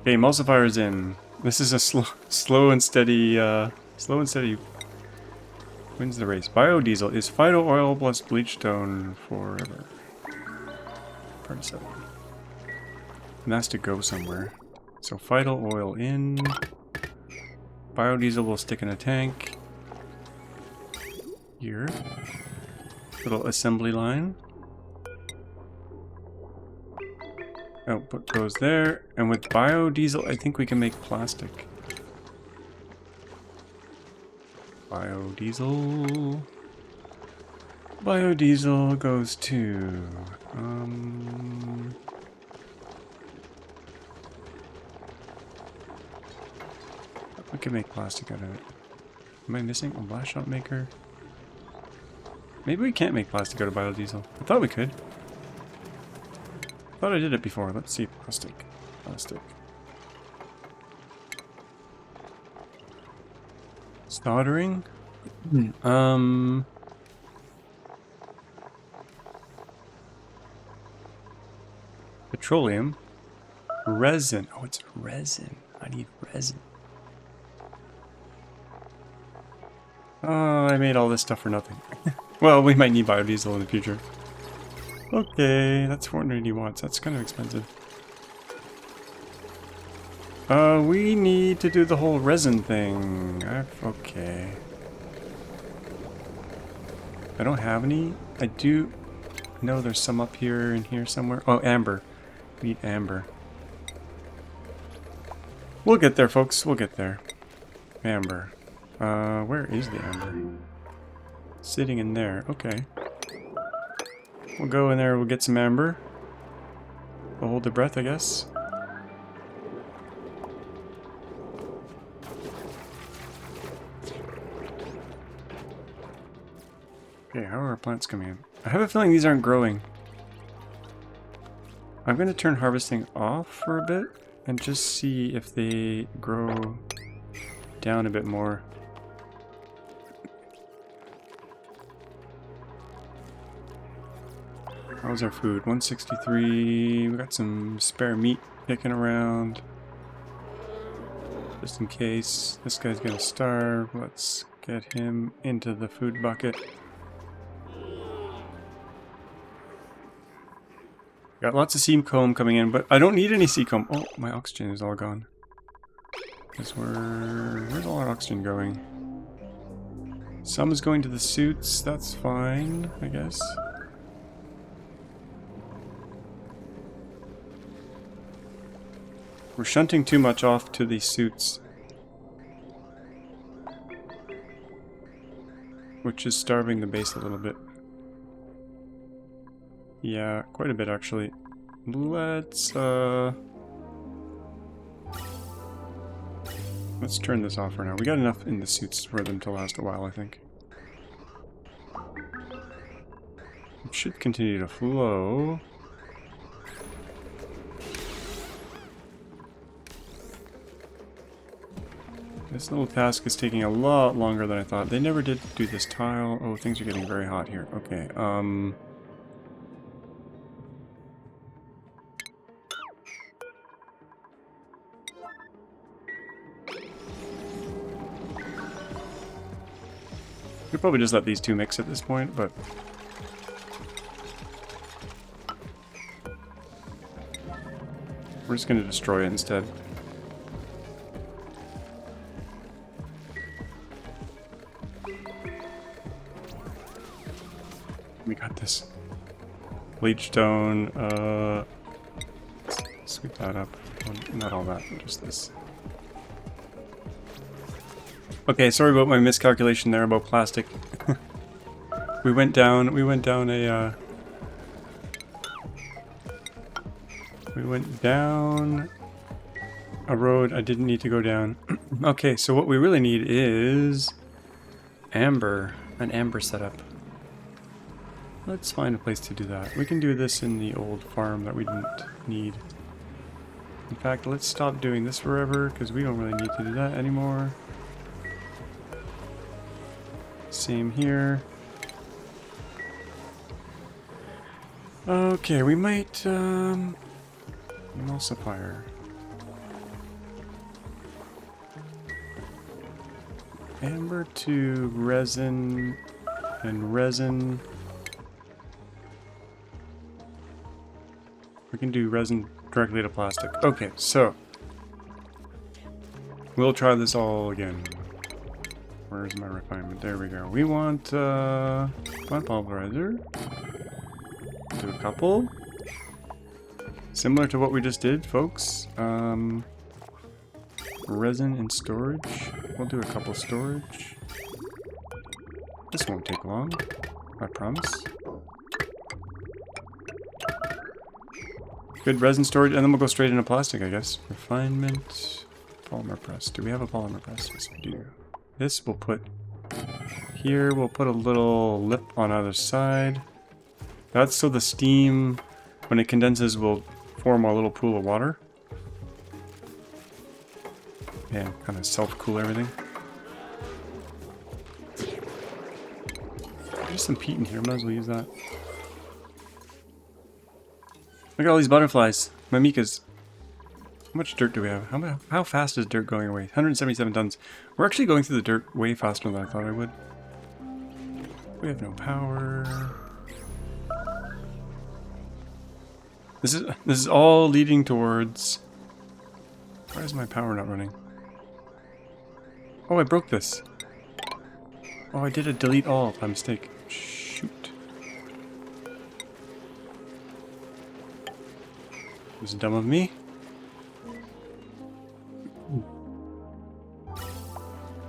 Okay, emulsifier's in. This is a slow and steady wins the race. Biodiesel is phyto oil plus bleach stone forever. Part 7. And that's to go somewhere. So phyto oil in. Biodiesel will stick in a tank. Here. Little assembly line. Output goes there. And with biodiesel, I think we can make plastic. Biodiesel. Biodiesel goes to... we can make plastic out of it. Am I missing a blast shot maker? Maybe we can't make plastic out of biodiesel. I thought we could. I thought I did it before. Let's see. Plastic. Plastic. Soldering? Petroleum. Resin. Oh, it's resin. I need resin. Oh, I made all this stuff for nothing. Well, we might need biodiesel in the future. Okay, that's 480 watts. That's kind of expensive. We need to do the whole resin thing. Okay. I don't have any. I do know there's some up here and here somewhere. Oh, amber. We need amber. We'll get there, folks. We'll get there. Amber. Where is the amber? Sitting in there. Okay. We'll go in there, we'll get some amber. We'll hold the breath, I guess. Okay, how are our plants coming in? I have a feeling these aren't growing. I'm going to turn harvesting off for a bit and just see if they grow down a bit more. How's our food? 163. We got some spare meat kicking around. Just in case. This guy's gonna starve. Let's get him into the food bucket. Got lots of secomb coming in, but I don't need any secomb. Oh, my oxygen is all gone. Because where's all our oxygen going? Some is going to the suits. That's fine, I guess. We're shunting too much off to these suits, which is starving the base a little bit. Yeah, quite a bit actually. Let's turn this off for now. We got enough in the suits for them to last a while, I think. It should continue to flow. This little task is taking a lot longer than I thought. They never did do this tile. Oh, things are getting very hot here. Okay, could probably just let these two mix at this point, but we're just going to destroy it instead. We got this. Bleach stone, sweep that up. Not all that, just this. Okay, sorry about my miscalculation there about plastic. we went down a road I didn't need to go down. Okay, so what we really need is amber, an amber setup. Let's find a place to do that. We can do this in the old farm that we didn't need. In fact, let's stop doing this forever because we don't really need to do that anymore. Same here. Okay, we might emulsifier. Amber to resin and resin. We can do resin directly to plastic. Okay, so we'll try this all again. Where's my refinement? There we go. We want pulverizer. Do a couple. Similar to what we just did, folks. Resin and storage. We'll do a couple storage. This won't take long, I promise. Good resin storage, and then we'll go straight into plastic, I guess. Refinement, polymer press. Do we have a polymer press? Yes, we do. This we'll put here. We'll put a little lip on either side. That's so the steam, when it condenses, will form a little pool of water. Yeah, kind of self-cool everything. There's some peat in here. Might as well use that. Look at all these butterflies. Mimikas. How much dirt do we have? How fast is dirt going away? 177 tons. We're actually going through the dirt way faster than I thought I would. We have no power. This is all leading towards... Why is my power not running? Oh, I broke this. Oh, I did a delete all by mistake. Shoot. It was dumb of me.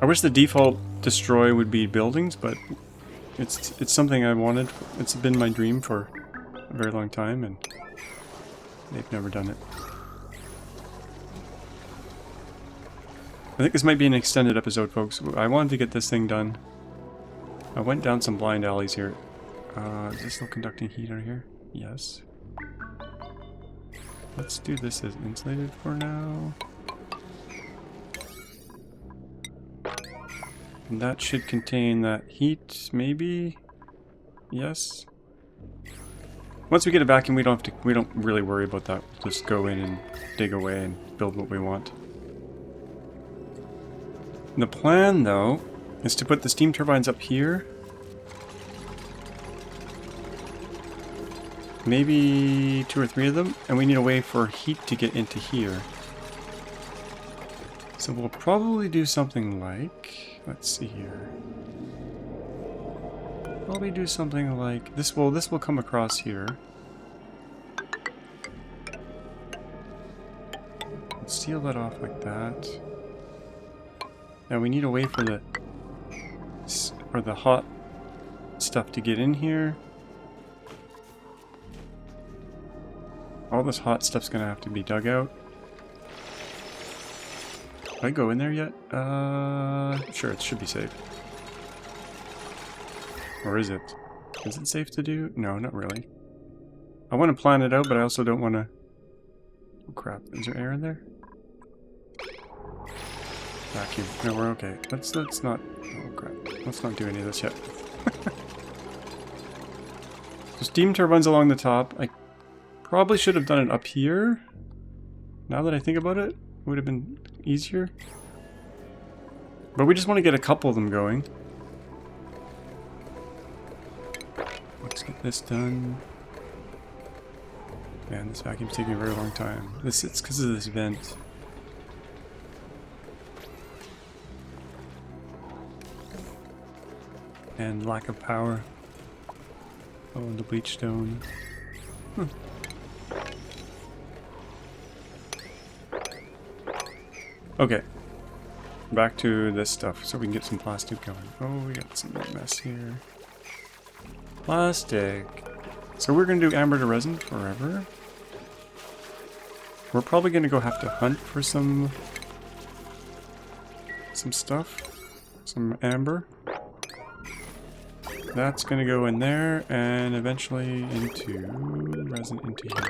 I wish the default destroy would be buildings, but it's something I wanted. It's been my dream for a very long time, and they've never done it. I think this might be an extended episode, folks. I wanted to get this thing done. I went down some blind alleys here. Is this still conducting heat out here? Yes. Let's do this as insulated for now. And that should contain that heat, maybe? Yes. Once we get a vacuum, we don't really worry about that. We'll just go in and dig away and build what we want. The plan, though, is to put the steam turbines up here. Maybe 2 or 3 of them, and we need a way for heat to get into here. So we'll probably do something like, let's see here. Probably do something like this will come across here. Let's seal that off like that. Now we need a way for the hot stuff to get in here. All this hot stuff's gonna have to be dug out. Can I go in there yet? Sure, it should be safe. Or is it? Is it safe to do? No, not really. I want to plan it out, but I also don't want to... Oh crap, is there air in there? Vacuum. No, we're okay. Let's not... Oh crap. Let's not do any of this yet. So steam turbines along the top. I probably should have done it up here. Now that I think about it, it would have been easier. But we just want to get a couple of them going. Let's get this done. Man, this vacuum's taking a very long time. It's because of this vent. And lack of power. Oh, and the bleach stone. Okay. Back to this stuff so we can get some plastic going. Oh, we got some mess here. Plastic. So we're going to do amber to resin forever. We're probably going to go have to hunt for some stuff. Some amber. That's going to go in there and eventually into resin into here.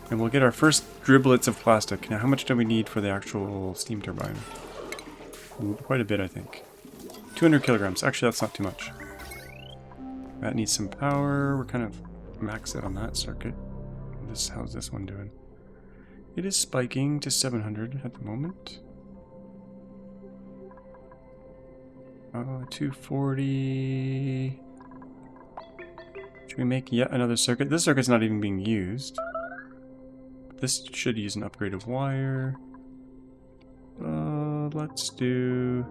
And we'll get our first driblets of plastic. Now how much do we need for the actual steam turbine? Ooh, quite a bit, I think. 200 kilograms. Actually, that's not too much. That needs some power. We're kind of maxed out on that circuit. How's this one doing? It is spiking to 700 at the moment. 240. Should we make yet another circuit? This circuit's not even being used. This should use an upgraded wire. Let's do...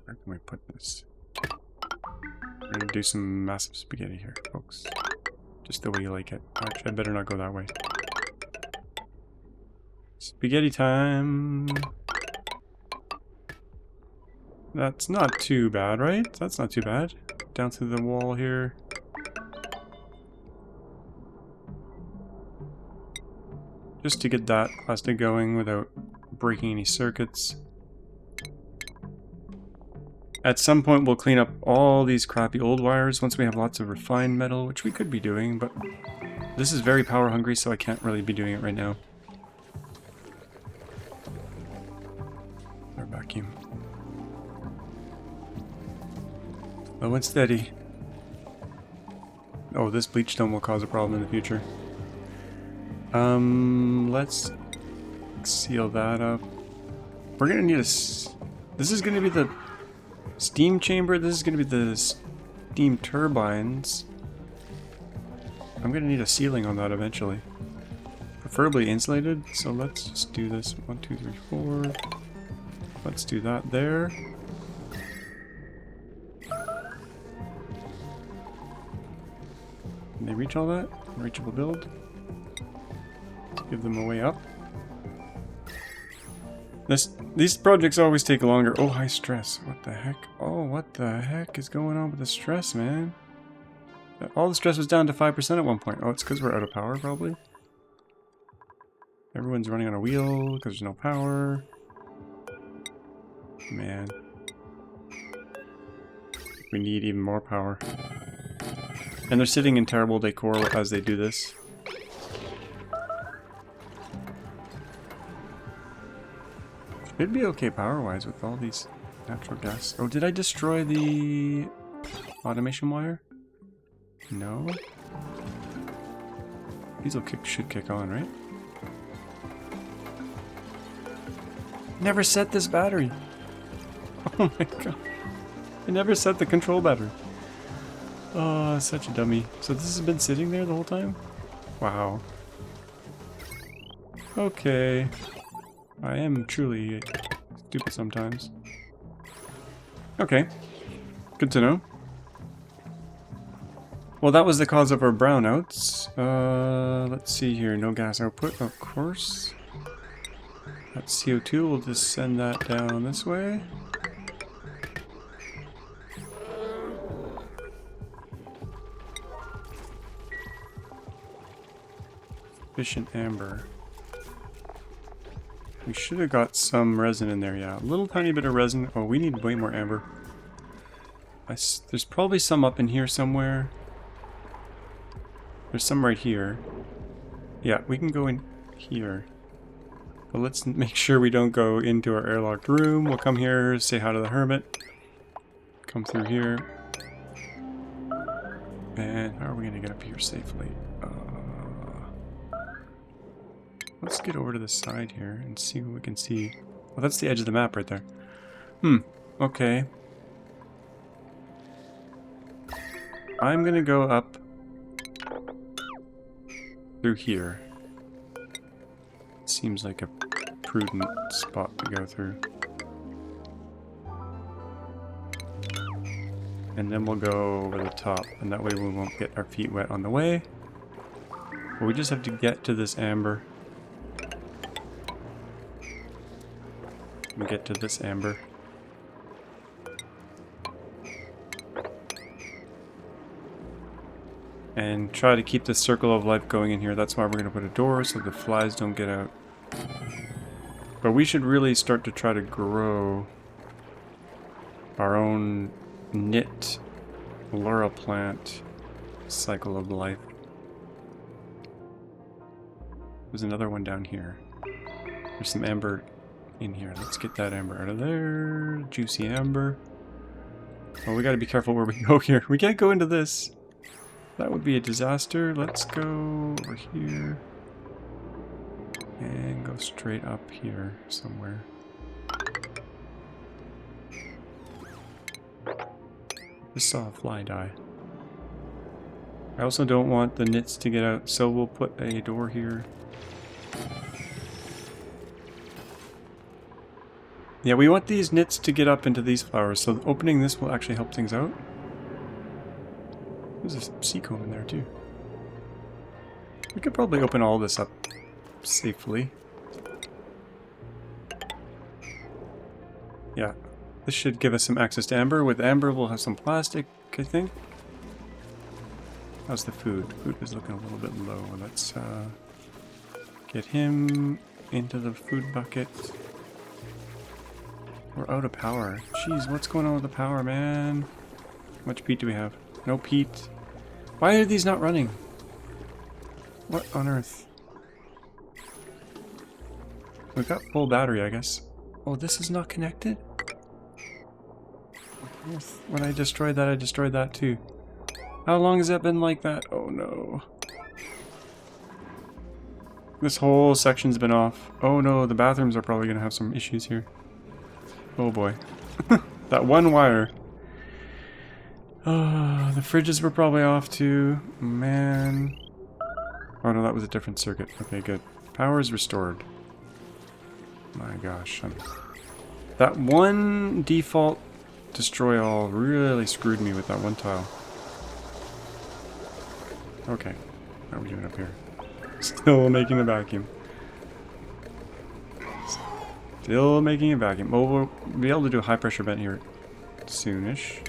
Where can we put this? We're gonna do some massive spaghetti here, folks. Just the way you like it. Actually, I better not go that way. Spaghetti time! That's not too bad, right? That's not too bad. Down through the wall here. Just to get that plastic going without breaking any circuits. At some point we'll clean up all these crappy old wires once we have lots of refined metal, which we could be doing, but this is very power hungry, so I can't really be doing it right now. Our vacuum. Low and steady. Oh, this bleach stone will cause a problem in the future. Let's seal that up. We're gonna need this is gonna be the steam chamber. This is gonna be the steam turbines. I'm gonna need a ceiling on that eventually. Preferably insulated, so let's just do this. 1, 2, 3, 4. Let's do that there. Can they reach all that? Reachable build. Give them a way up. These projects always take longer. Oh, high stress. What the heck? Oh, what the heck is going on with the stress, man? All the stress was down to 5% at one point. Oh, it's because we're out of power, probably. Everyone's running on a wheel because there's no power. Man. We need even more power. And they're sitting in terrible decor as they do this. It'd be okay power-wise with all these natural gas. Oh, did I destroy the automation wire? No. These should kick on, right? Never set this battery. Oh my god. I never set the control battery. Oh, such a dummy. So this has been sitting there the whole time? Wow. Okay. I am truly stupid sometimes. Okay. Good to know. Well, that was the cause of our brownouts. Let's see here. No gas output, of course. That's CO2. We'll just send that down this way. Sufficient amber. We should have got some resin in there, yeah. A little tiny bit of resin. Oh, we need way more amber. There's probably some up in here somewhere. There's some right here. Yeah, we can go in here. But let's make sure we don't go into our airlocked room. We'll come here, say hi to the hermit. Come through here. And how are we going to get up here safely? Let's get over to the side here and see what we can see. Well, that's the edge of the map right there. Okay. I'm gonna go up through here. Seems like a prudent spot to go through. And then we'll go over the top, and that way we won't get our feet wet on the way. But we just have to get to this amber. And get to this amber. And try to keep the circle of life going in here. That's why we're going to put a door so the flies don't get out. But we should really start to try to grow our own knit laurel plant cycle of life. There's another one down here. There's some amber in here. Let's get that amber out of there. Juicy amber. Oh, we gotta be careful where we go here. We can't go into this. That would be a disaster. Let's go over here. And go straight up here somewhere. Just saw a fly die. I also don't want the knits to get out, so we'll put a door here. Yeah, we want these knits to get up into these flowers, so opening this will actually help things out. There's a secomb in there too. We could probably open all this up safely. Yeah, this should give us some access to amber. With amber we'll have some plastic, I think. How's the food? Food is looking a little bit low. Let's get him into the food bucket. We're out of power. Jeez, what's going on with the power, man? How much peat do we have? No peat. Why are these not running? What on earth? We've got full battery, I guess. Oh, this is not connected? When I destroyed that too. How long has that been like that? Oh no. This whole section's been off. Oh no, the bathrooms are probably going to have some issues here. Oh boy. That one wire. Oh, the fridges were probably off too. Man. Oh no, that was a different circuit. Okay, good. Power is restored. My gosh. That one default destroy all really screwed me with that one tile. Okay. How are we doing up here? Still making a vacuum. Still making a vacuum. Oh, we'll be able to do a high pressure vent here soonish.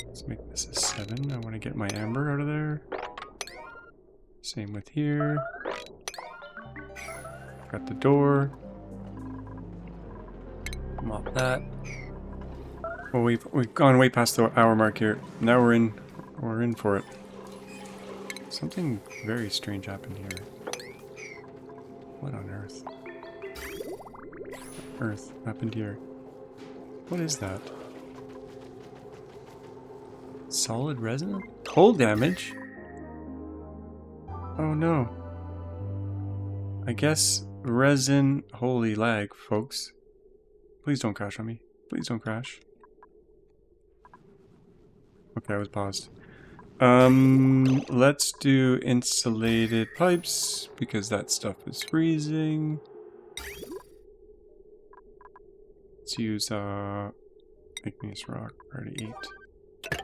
Let's make this a 7. I want to get my amber out of there. Same with here. Got the door. Mop that. Well, we've gone way past the hour mark here. Now we're in for it. Something very strange happened here. What on earth? earth happened here? What is that? Solid resin? Cold damage? Oh no. I guess resin... Holy lag, folks. Please don't crash on me. Please don't crash. Okay, I was paused. Let's do insulated pipes, because that stuff is freezing. Let's use, igneous rock, already 8.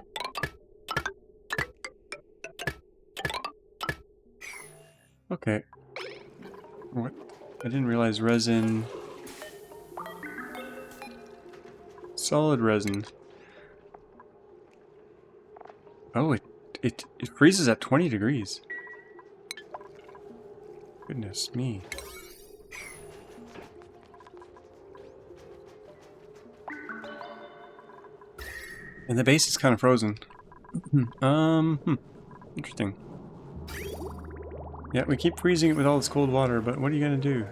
Okay. What? I didn't realize resin... Solid resin. Oh, it freezes at 20 degrees. Goodness me. And the base is kind of frozen. Interesting. Yeah, we keep freezing it with all this cold water, but what are you gonna do?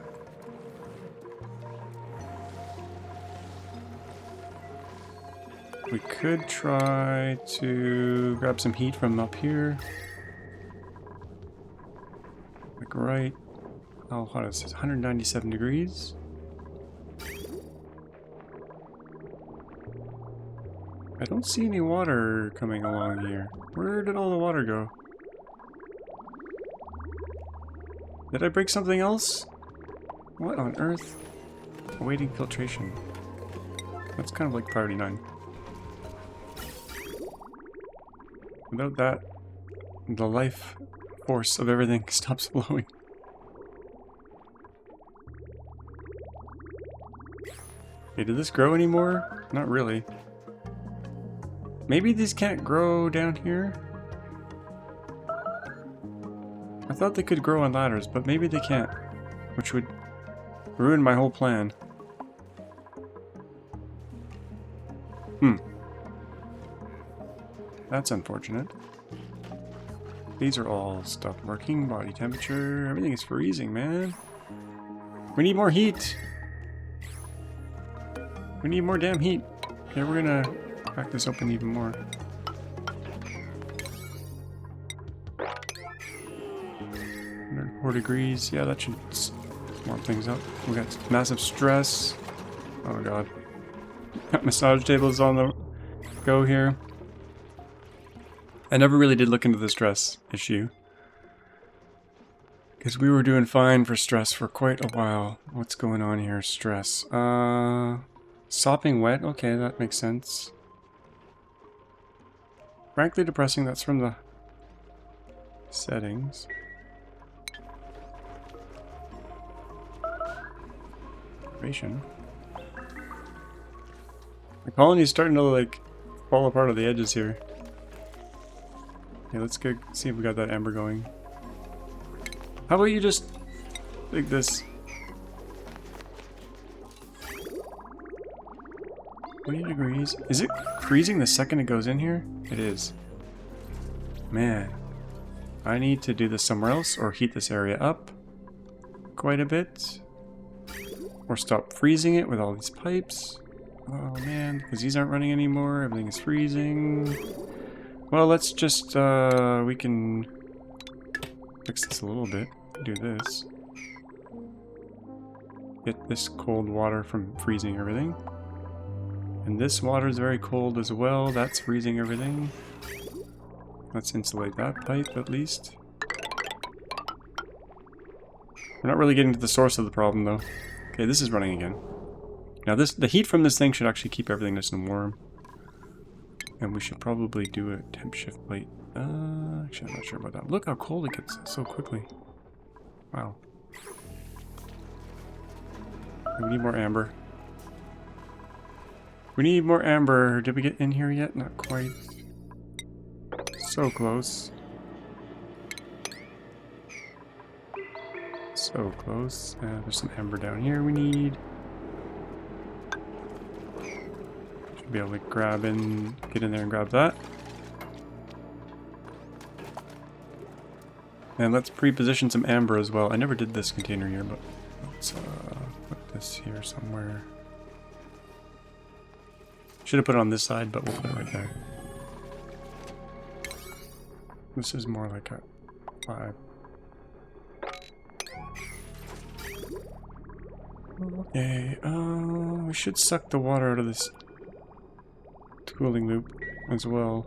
We could try to grab some heat from up here. Like right... How hot is this? 197 degrees. I don't see any water coming along here. Where did all the water go? Did I break something else? What on earth? Awaiting filtration. That's kind of like priority 9. Without that, the life force of everything stops flowing. Okay, did this grow anymore? Not really. Maybe these can't grow down here? I thought they could grow on ladders, but maybe they can't. Which would ruin my whole plan. That's unfortunate. These are all stuff working. Body temperature. Everything is freezing, man. We need more heat. We need more damn heat. Okay, we're gonna crack this open even more. 104 degrees. Yeah, that should warm things up. We got massive stress. Oh god. Got massage tables on the go here. I never really did look into the stress issue. Because we were doing fine for stress for quite a while. What's going on here? Stress. Sopping wet. Okay, that makes sense. Frankly depressing. That's from the settings. The colony's starting to like fall apart at the edges here. Okay, let's go see if we got that amber going. How about you just like this? 20 degrees. Is it freezing the second it goes in here? It is. Man, I need to do this somewhere else or heat this area up quite a bit. Or stop freezing it with all these pipes. Oh man, because these aren't running anymore. Everything is freezing. Well, let's just, we can fix this a little bit. Do this. Get this cold water from freezing everything. And this water is very cold as well. That's freezing everything. Let's insulate that pipe at least. We're not really getting to the source of the problem though. Okay, this is running again. Now the heat from this thing should actually keep everything nice and warm. And we should probably do a temp shift plate. Actually, I'm not sure about that. Look how cold it gets so quickly. Wow. We need more amber. We need more amber. Did we get in here yet? Not quite. So close. So close. There's some amber down here we need. Should be able to grab and get in there and grab that. And let's pre-position some amber as well. I never did this container here, but let's put this here somewhere. Should have put it on this side, but we'll put it right there. This is more like a 5. Okay, we should suck the water out of this cooling loop as well.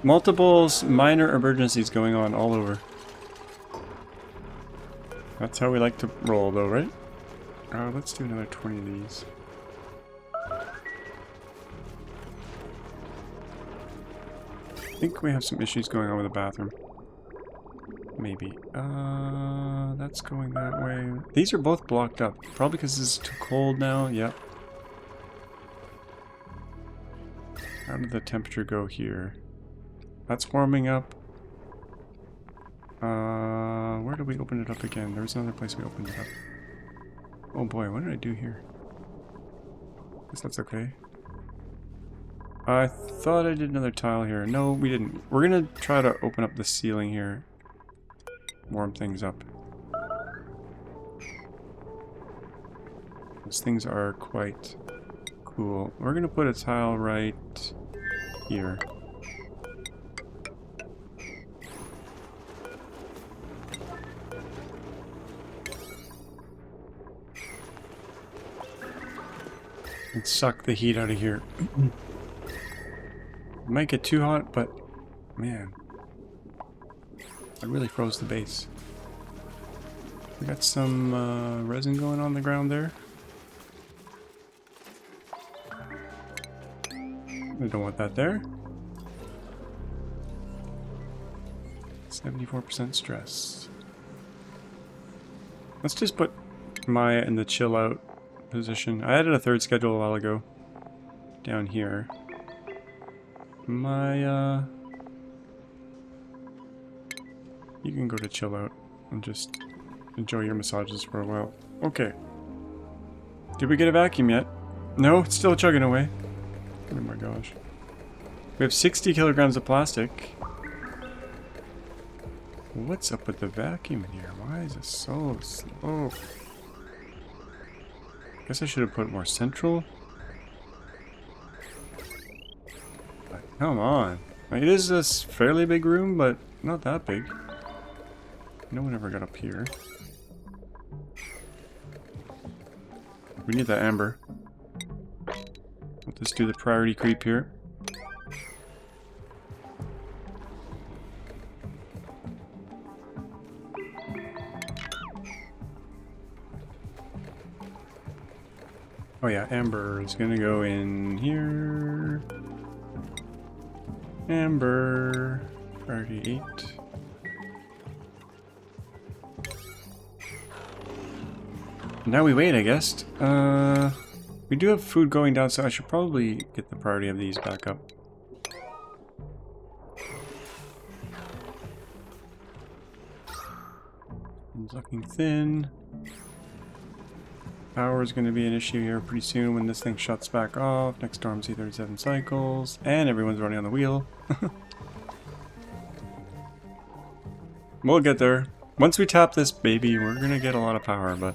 Multiple minor emergencies going on all over. That's how we like to roll though, right? Let's do another 20 of these. I think we have some issues going on with the bathroom. Maybe. That's going that way. These are both blocked up. Probably because it's too cold now. Yep. How did the temperature go here? That's warming up. Where did we open it up again? There was another place we opened it up. Oh boy, what did I do here? Guess that's okay. I thought I did another tile here. No, we didn't. We're gonna try to open up the ceiling here. Warm things up. Those things are quite cool. We're gonna put a tile right here. And suck the heat out of here. It might get too hot, but man, it really froze the base. We got some resin going on the ground there. I don't want that there. 74% stress. Let's just put Maya in the chill out position. I added a third schedule a while ago. Down here. Maya, you can go to chill out and just enjoy your massages for a while. Okay. Did we get a vacuum yet? No, it's still chugging away. Oh my gosh. We have 60 kilograms of plastic. What's up with the vacuum in here? Why is it so slow? Guess I should have put more central. But come on. Like, it is a fairly big room, but not that big. No one ever got up here. We need that amber. Let's do the priority creep here. Oh yeah, amber is gonna go in here. Amber, priority 8. Now we wait, I guess. We do have food going down, so I should probably get the priority of these back up. It's looking thin. Power is going to be an issue here pretty soon when this thing shuts back off. Next storm's 37 cycles, and everyone's running on the wheel. We'll get there. Once we tap this baby, we're going to get a lot of power, but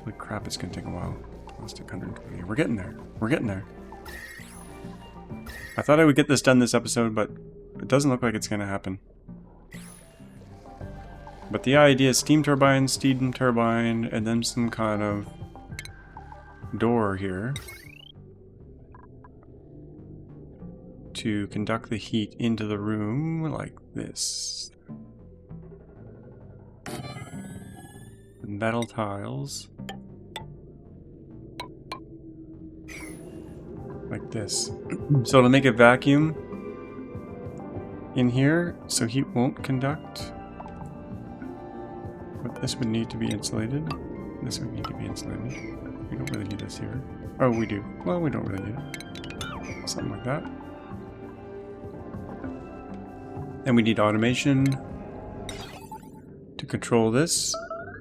holy crap, it's going to take a while. Let's take 120. We're getting there. We're getting there. I thought I would get this done this episode, but it doesn't look like it's going to happen. But the idea is steam turbine, and then some kind of door here to conduct the heat into the room like this. Metal tiles. Like this. So it'll make a vacuum in here so heat won't conduct. But this would need to be insulated. This would need to be insulated. We don't really need this here. Oh, we do. Well, we don't really need it. Something like that. And we need automation to control this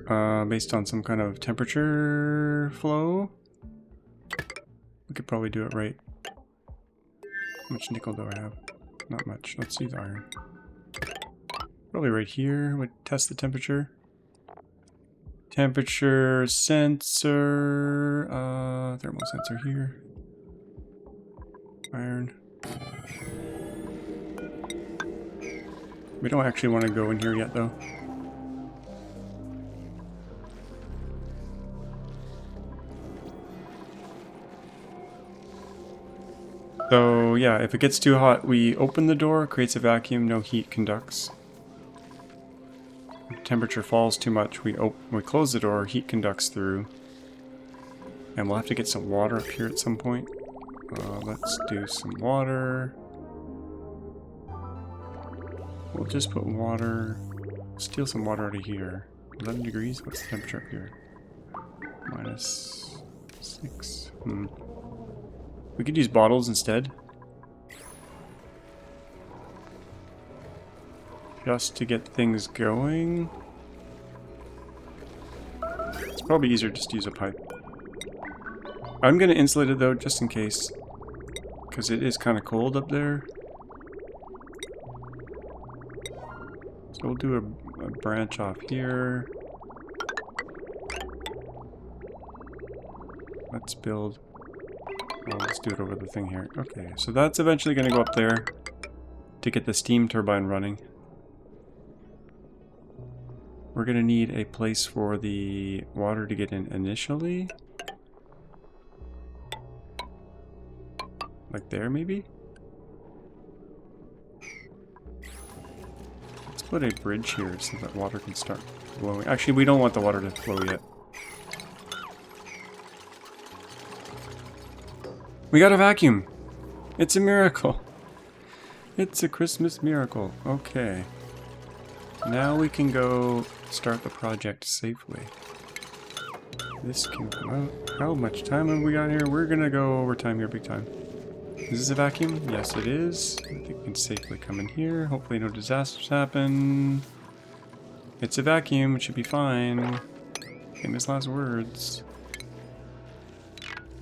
based on some kind of temperature flow. We could probably do it right. How much nickel do I have? not much. Let's use iron. Probably right here would test the temperature. Temperature sensor, thermal sensor here. Iron. We don't actually want to go in here yet though. So yeah, if it gets too hot, we open the door, creates a vacuum, no heat conducts. If temperature falls too much, we close the door, heat conducts through. And we'll have to get some water up here at some point. Let's do some water. We'll just put water, steal some water out of here. 11 degrees, what's the temperature up here? -6. We could use bottles instead. Just to get things going. It's probably easier just to use a pipe. I'm going to insulate it though, just in case. Because it is kind of cold up there. So we'll do a branch off here. Let's build... Oh, let's do it over the thing here. Okay, so that's eventually going to go up there to get the steam turbine running. We're going to need a place for the water to get in initially. Like there, maybe? Let's put a bridge here so that water can start flowing. Actually, we don't want the water to flow yet. We got a vacuum! It's a miracle! It's a Christmas miracle. Okay. Now we can go start the project safely. This can come out. How much time have we got here? We're gonna go over time here big time. Is this a vacuum? Yes, it is. I think we can safely come in here. Hopefully no disasters happen. It's a vacuum. It should be fine. Famous last words.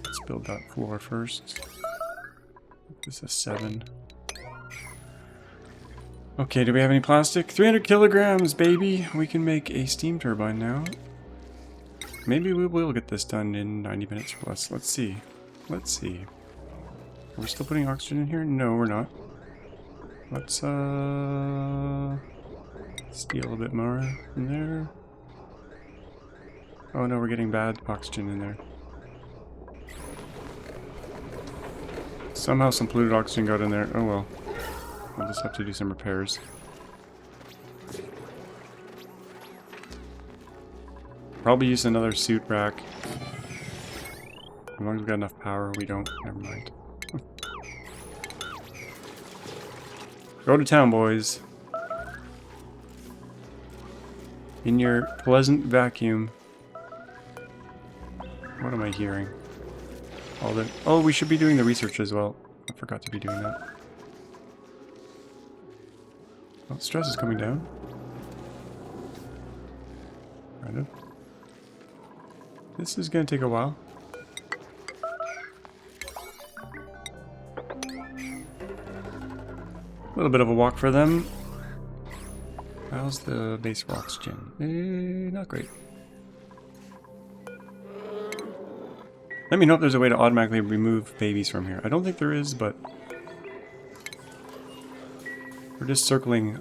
Let's build that floor first. This is 7. Okay, do we have any plastic? 300 kilograms, baby! We can make a steam turbine now. Maybe we will get this done in 90 minutes or less. Let's see. Let's see. Are we still putting oxygen in here? No, we're not. Let's, steal a bit more from there. Oh no, we're getting bad oxygen in there. Somehow some polluted oxygen got in there. Oh well. We'll just have to do some repairs. Probably use another suit rack. As long as we got enough power, we don't. Never mind. Go to town, boys. In your pleasant vacuum. What am I hearing? Oh, we should be doing the research as well. I forgot to be doing that. Oh, stress is coming down. Kind of. This is going to take a while. A little bit of a walk for them. How's the base for oxygen? Not great. Let me know if there's a way to automatically remove babies from here. I don't think there is, but we're just circling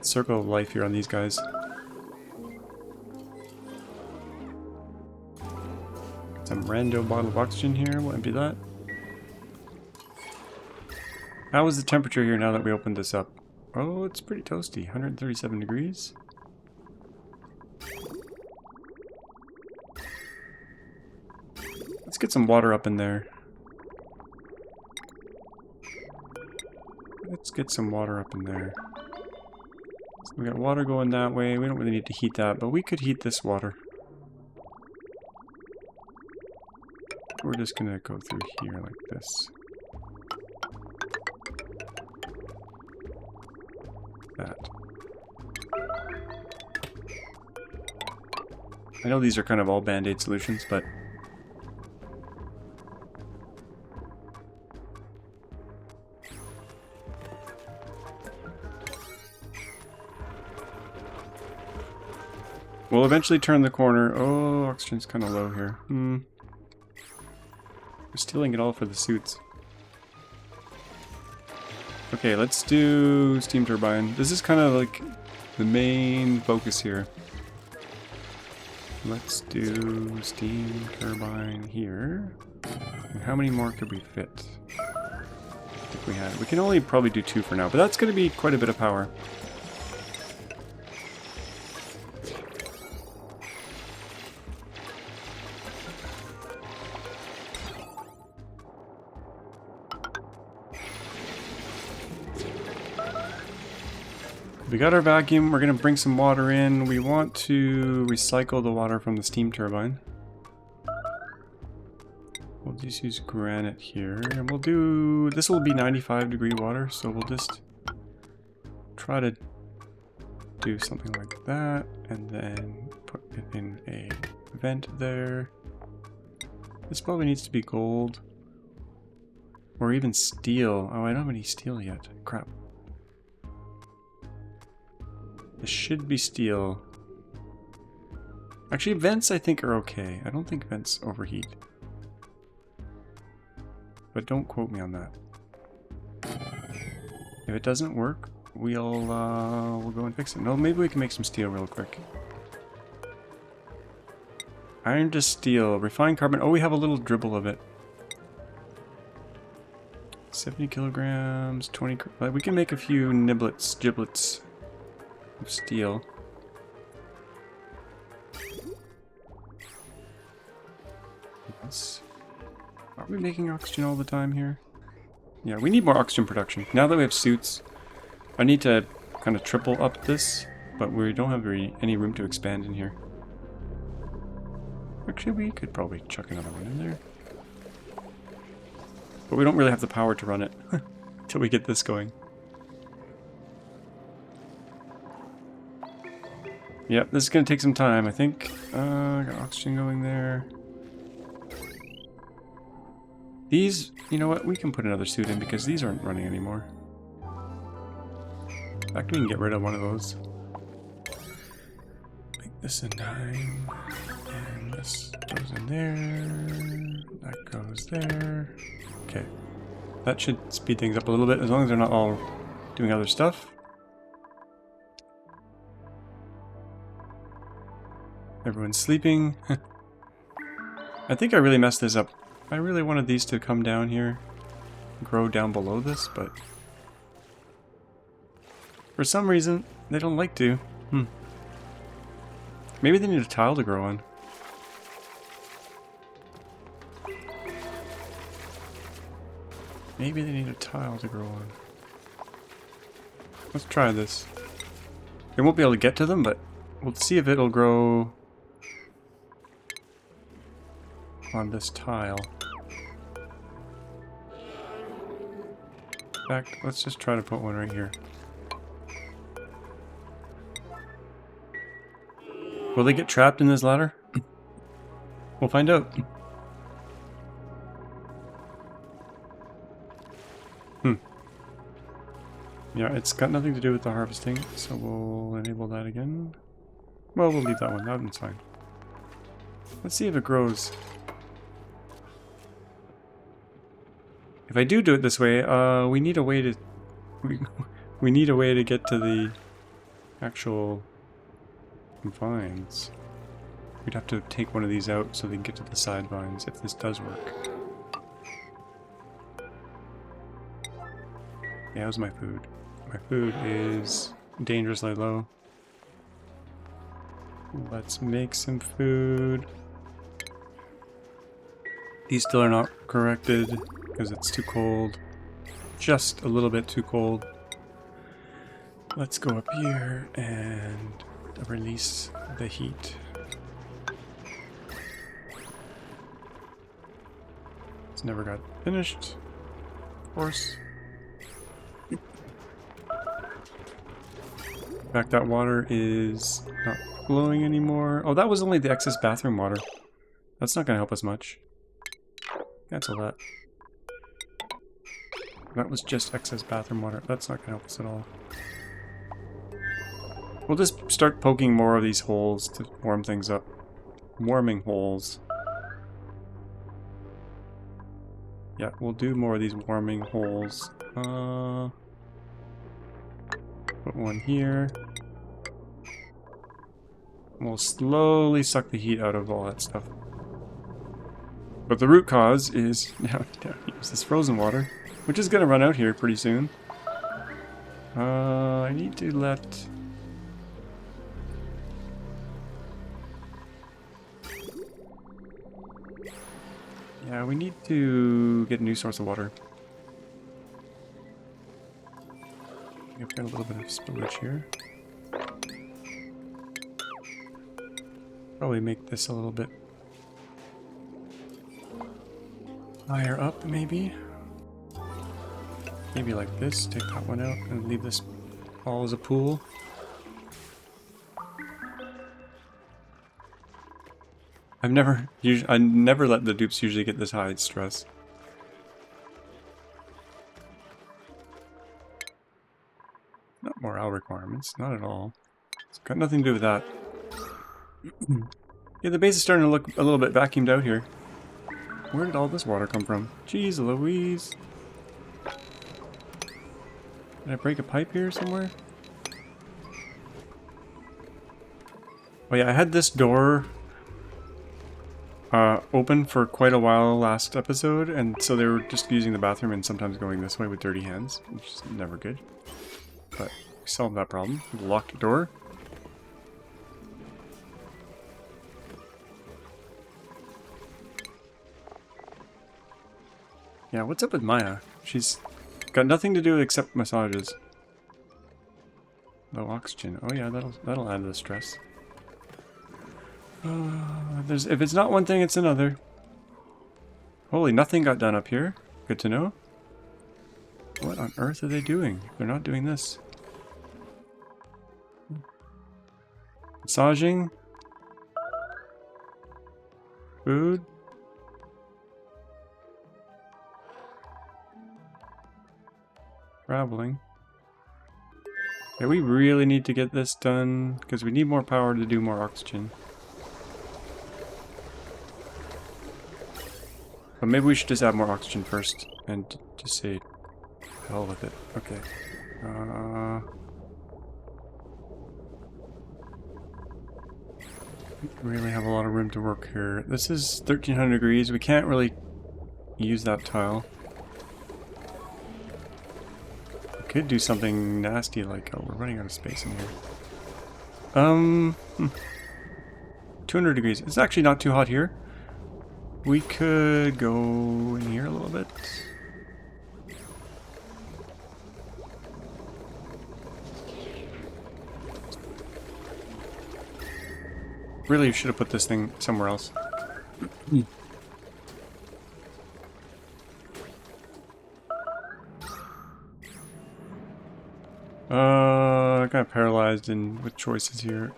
circle of life here on these guys. Some rando bottle of oxygen here. We'll empty that. How is the temperature here now that we opened this up? Oh, it's pretty toasty. 137 degrees. Let's get some water up in there. Let's get some water up in there. So we got water going that way. We don't really need to heat that, but we could heat this water. We're just gonna go through here like this. That. I know these are kind of all band-aid solutions, but We'll eventually turn the corner. Oh, oxygen's kind of low here. We're stealing it all for the suits. Okay, let's do steam turbine. This is kind of like the main focus here. Let's do steam turbine here. And how many more could we fit? If we had, we can only probably do 2 for now, but that's going to be quite a bit of power. We got our vacuum, we're going to bring some water in. We want to recycle the water from the steam turbine. We'll just use granite here, and we'll do... This will be 95-degree water, so we'll just try to do something like that, and then put it in a vent there. This probably needs to be gold. Or even steel. Oh, I don't have any steel yet. Crap. This should be steel. Actually, vents I think are okay. I don't think vents overheat. But don't quote me on that. If it doesn't work, we'll go and fix it. No, maybe we can make some steel real quick. Iron to steel. Refined carbon. Oh, we have a little dribble of it. 70 kilograms, 20... We can make a few giblets of steel. Yes. Are we making oxygen all the time here? Yeah, we need more oxygen production. Now that we have suits, I need to kind of triple up this, but we don't have any room to expand in here. Actually, we could probably chuck another one in there. But we don't really have the power to run it until we get this going. Yep, this is going to take some time, I think. Got oxygen going there. These, you know what, we can put another suit in because these aren't running anymore. In fact, we can get rid of one of those. Make this a 9. And this goes in there. That goes there. Okay. That should speed things up a little bit as long as they're not all doing other stuff. Everyone's sleeping. I think I really messed this up. I really wanted these to come down here, grow down below this, but for some reason they don't like to. Maybe they need a tile to grow on. Maybe they need a tile to grow on. Let's try this. We won't be able to get to them, but we'll see if it'll grow on this tile. In fact, let's just try to put one right here. Will they get trapped in this ladder? We'll find out. Yeah, it's got nothing to do with the harvesting, so we'll enable that again. Well, we'll leave that one. That one's fine. Let's see if it grows. If I do it this way, we need a way to... We need a way to get to the actual vines. We'd have to take one of these out so they can get to the side vines, if this does work. Yeah, how's my food? My food is dangerously low. Let's make some food. These still are not corrected because it's too cold. Just a little bit too cold. Let's go up here and release the heat. It's never got finished, of course. In fact, that water is not flowing anymore. Oh, that was only the excess bathroom water. That's not going to help us much. Cancel that. That was just excess bathroom water. That's not going to help us at all. We'll just start poking more of these holes to warm things up. Warming holes. Yeah, we'll do more of these warming holes. Put one here. We'll slowly suck the heat out of all that stuff. But the root cause is now use this frozen water, which is gonna run out here pretty soon. I need to let. Yeah, we need to get a new source of water. I've got a little bit of spillage here. Probably make this a little bit higher up, maybe. Maybe like this. Take that one out and leave this all as a pool. I never let the dupes usually get this high stress. Not morale requirements, not at all. It's got nothing to do with that. Yeah, the base is starting to look a little bit vacuumed out here. Where did all this water come from? Jeez Louise. Did I break a pipe here somewhere? Oh yeah, I had this door open for quite a while last episode, and so they were just using the bathroom and sometimes going this way with dirty hands, which is never good. But we solved that problem. We locked the door. Yeah, what's up with Maya? She's got nothing to do except massages. Low oxygen. Oh yeah, that'll add to the stress. If it's not one thing, it's another. Holy, nothing got done up here. Good to know. What on earth are they doing? They're not doing this. Massaging. Food. Traveling. Yeah, we really need to get this done because we need more power to do more oxygen. But maybe we should just add more oxygen first and just say hell with it. Okay. We really have a lot of room to work here. This is 1300 degrees. We can't really use that tile. We could do something nasty like, oh, we're running out of space in here. 200 degrees. It's actually not too hot here. We could go in here a little bit. Really should have put this thing somewhere else. Kind of paralyzed and with choices here.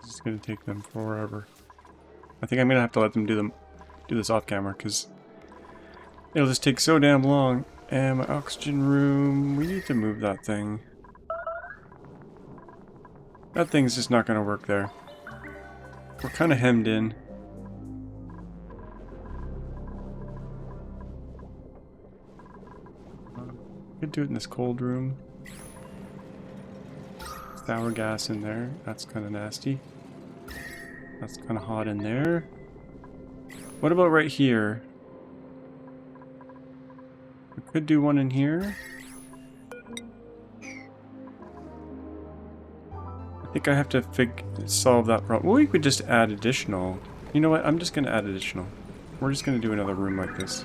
It's gonna take them forever. I think I'm gonna have to let them do this off camera because it'll just take so damn long. And my oxygen room, we need to move that thing. That thing's just not gonna work there. We're kind of hemmed in. Could do it in this cold room. Sour gas in there. That's kind of nasty. That's kind of hot in there. What about right here? We could do one in here. I think I have to solve that problem. Well, we could just add additional. You know what? I'm just going to add additional. We're just going to do another room like this.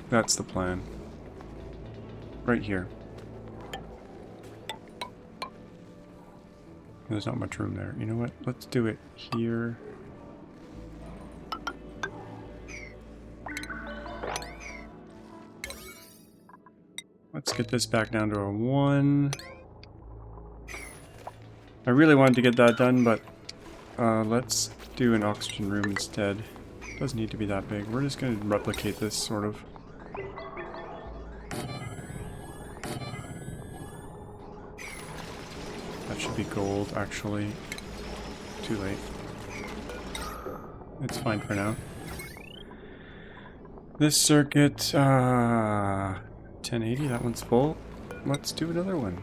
That's the plan. Right here. There's not much room there. You know what? Let's do it here. Let's get this back down to a 1. I really wanted to get that done, but let's do an oxygen room instead. Doesn't need to be that big. We're just going to replicate this, sort of. That should be gold, actually. Too late. It's fine for now. This circuit, 1080, that one's full. Let's do another one.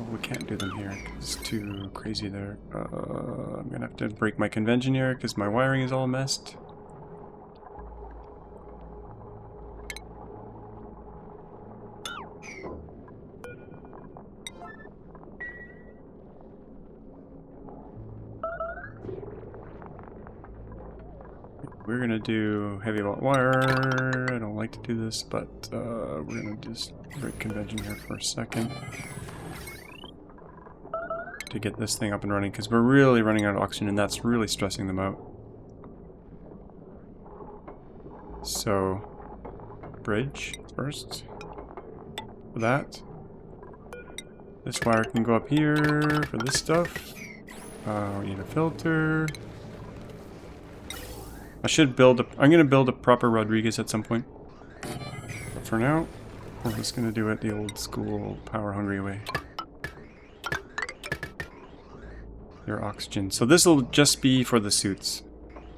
Well, we can't do them here, 'cause it's too crazy there. I'm gonna have to break my convention here, because my wiring is all messed. We're gonna do heavy wire. I don't like to do this, but we're gonna just break convention here for a second to get this thing up and running, because we're really running out of oxygen, and that's really stressing them out. So, bridge first for that. This wire can go up here for this stuff. We need a filter. I should build a... I'm going to build a proper Rodriguez at some point. But for now, we're just going to do it the old school, power-hungry way. Your oxygen. So this will just be for the suits.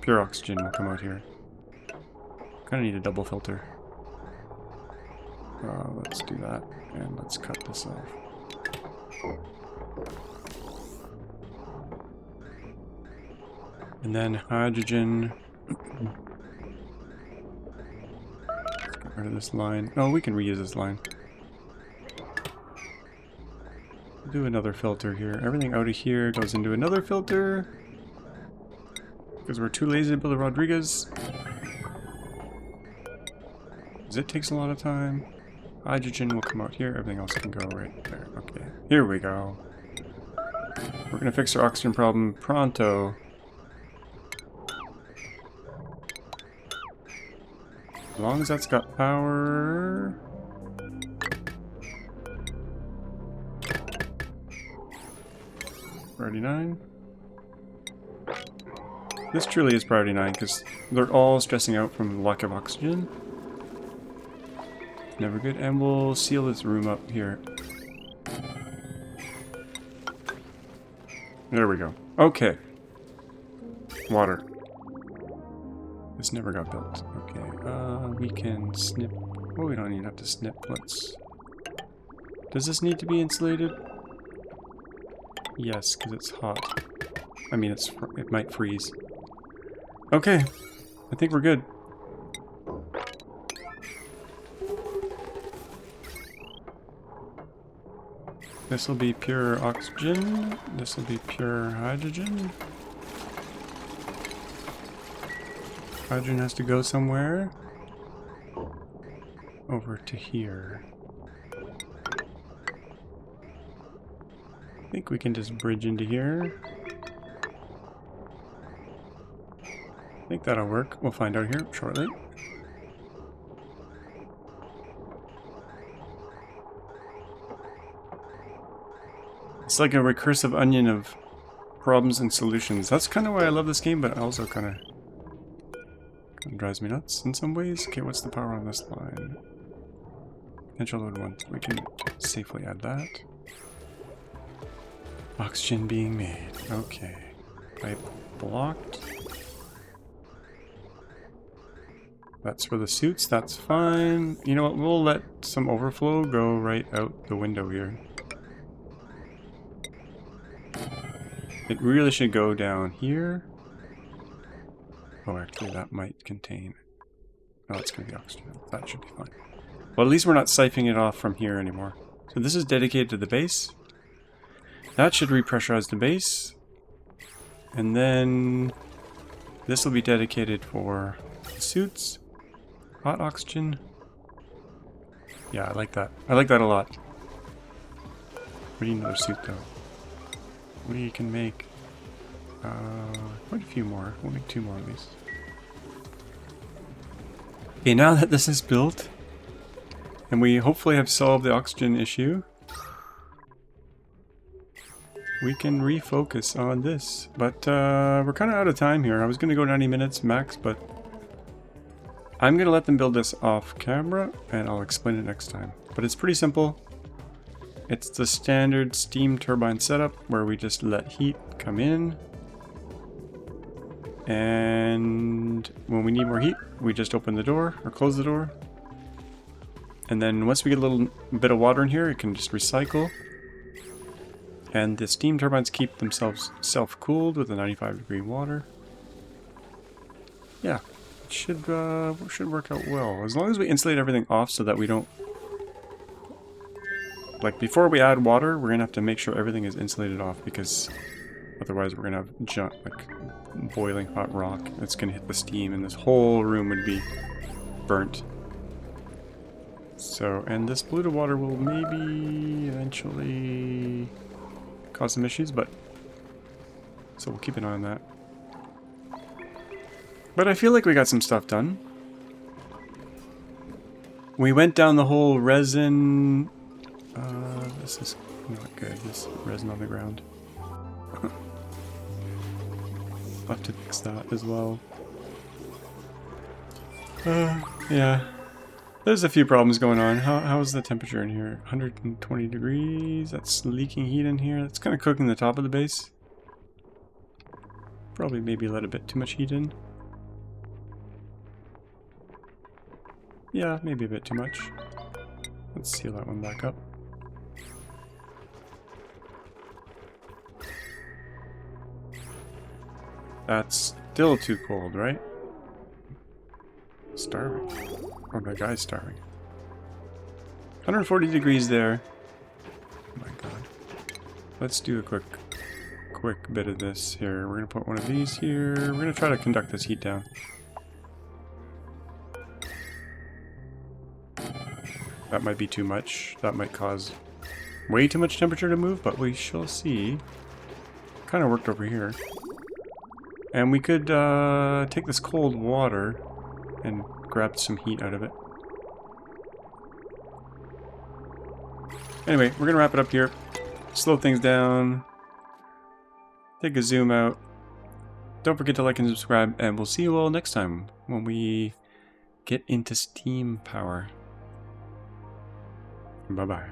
Pure oxygen will come out here. Kind of need a double filter. Let's do that. And let's cut this off. And then hydrogen... Get rid of this line. Oh, we can reuse this line. Do another filter here. Everything out of here goes into another filter. Because we're too lazy to build a Rodriguez. Because it takes a lot of time. Hydrogen will come out here. Everything else can go right there. Okay. Here we go. We're going to fix our oxygen problem pronto. As long as that's got power. Priority 9. This truly is priority 9 because they're all stressing out from lack of oxygen. Never good. And we'll seal this room up here. There we go. Okay. Water. This never got built. Okay. We can snip. Oh, we don't even have to snip. Let's... Does this need to be insulated? Yes, because it's hot. I mean, it might freeze. Okay. I think we're good. This will be pure oxygen. This will be pure hydrogen. Hydrogen has to go somewhere. Over to here. I think we can just bridge into here. I think that'll work. We'll find out here shortly. It's like a recursive onion of problems and solutions. That's kind of why I love this game, but also kind of drives me nuts in some ways. Okay, what's the power on this line? Potential load 1. We can safely add that. Oxygen being made. Okay. Pipe blocked. That's for the suits. That's fine. You know what? We'll let some overflow go right out the window here. It really should go down here. Oh, actually, that might contain... Oh, it's going to be oxygen. That should be fine. Well, at least we're not siphoning it off from here anymore. So this is dedicated to the base. That should repressurize the base. And then this will be dedicated for the suits. Hot oxygen. Yeah, I like that. I like that a lot. We need another suit though. We can make quite a few more. We'll make 2 more at least. Okay, now that this is built, and we hopefully have solved the oxygen issue, we can refocus on this. But we're kind of out of time here. I was going to go 90 minutes max, but I'm going to let them build this off camera, and I'll explain it next time. But it's pretty simple. It's the standard steam turbine setup where we just let heat come in. And when we need more heat, we just open the door or close the door. And then once we get a little bit of water in here, it can just recycle. And the steam turbines keep themselves self-cooled with a 95-degree water. Yeah, it should work out well. As long as we insulate everything off so that we don't... Like, before we add water, we're going to have to make sure everything is insulated off, because otherwise we're going to have like boiling hot rock that's going to hit the steam, and this whole room would be burnt. So, and this polluted water will maybe eventually cause some issues, but so we'll keep an eye on that. But I feel like we got some stuff done. We went down the whole resin. This is not good. This resin on the ground. I'll have to fix that as well. Yeah. There's a few problems going on. How's the temperature in here? 120 degrees. That's leaking heat in here. That's kind of cooking the top of the base. Probably maybe let a bit too much heat in. Yeah, maybe a bit too much. Let's seal that one back up. That's still too cold, right? Starving. Oh, that guy's starving. 140 degrees there. Oh my god. Let's do a quick bit of this here. We're gonna put one of these here. We're gonna try to conduct this heat down. That might be too much. That might cause way too much temperature to move, but we shall see. Kind of worked over here. And we could take this cold water and grab some heat out of it. Anyway, we're gonna wrap it up here. Slow things down. Take a zoom out. Don't forget to like and subscribe, and we'll see you all next time when we get into steam power. Bye-bye.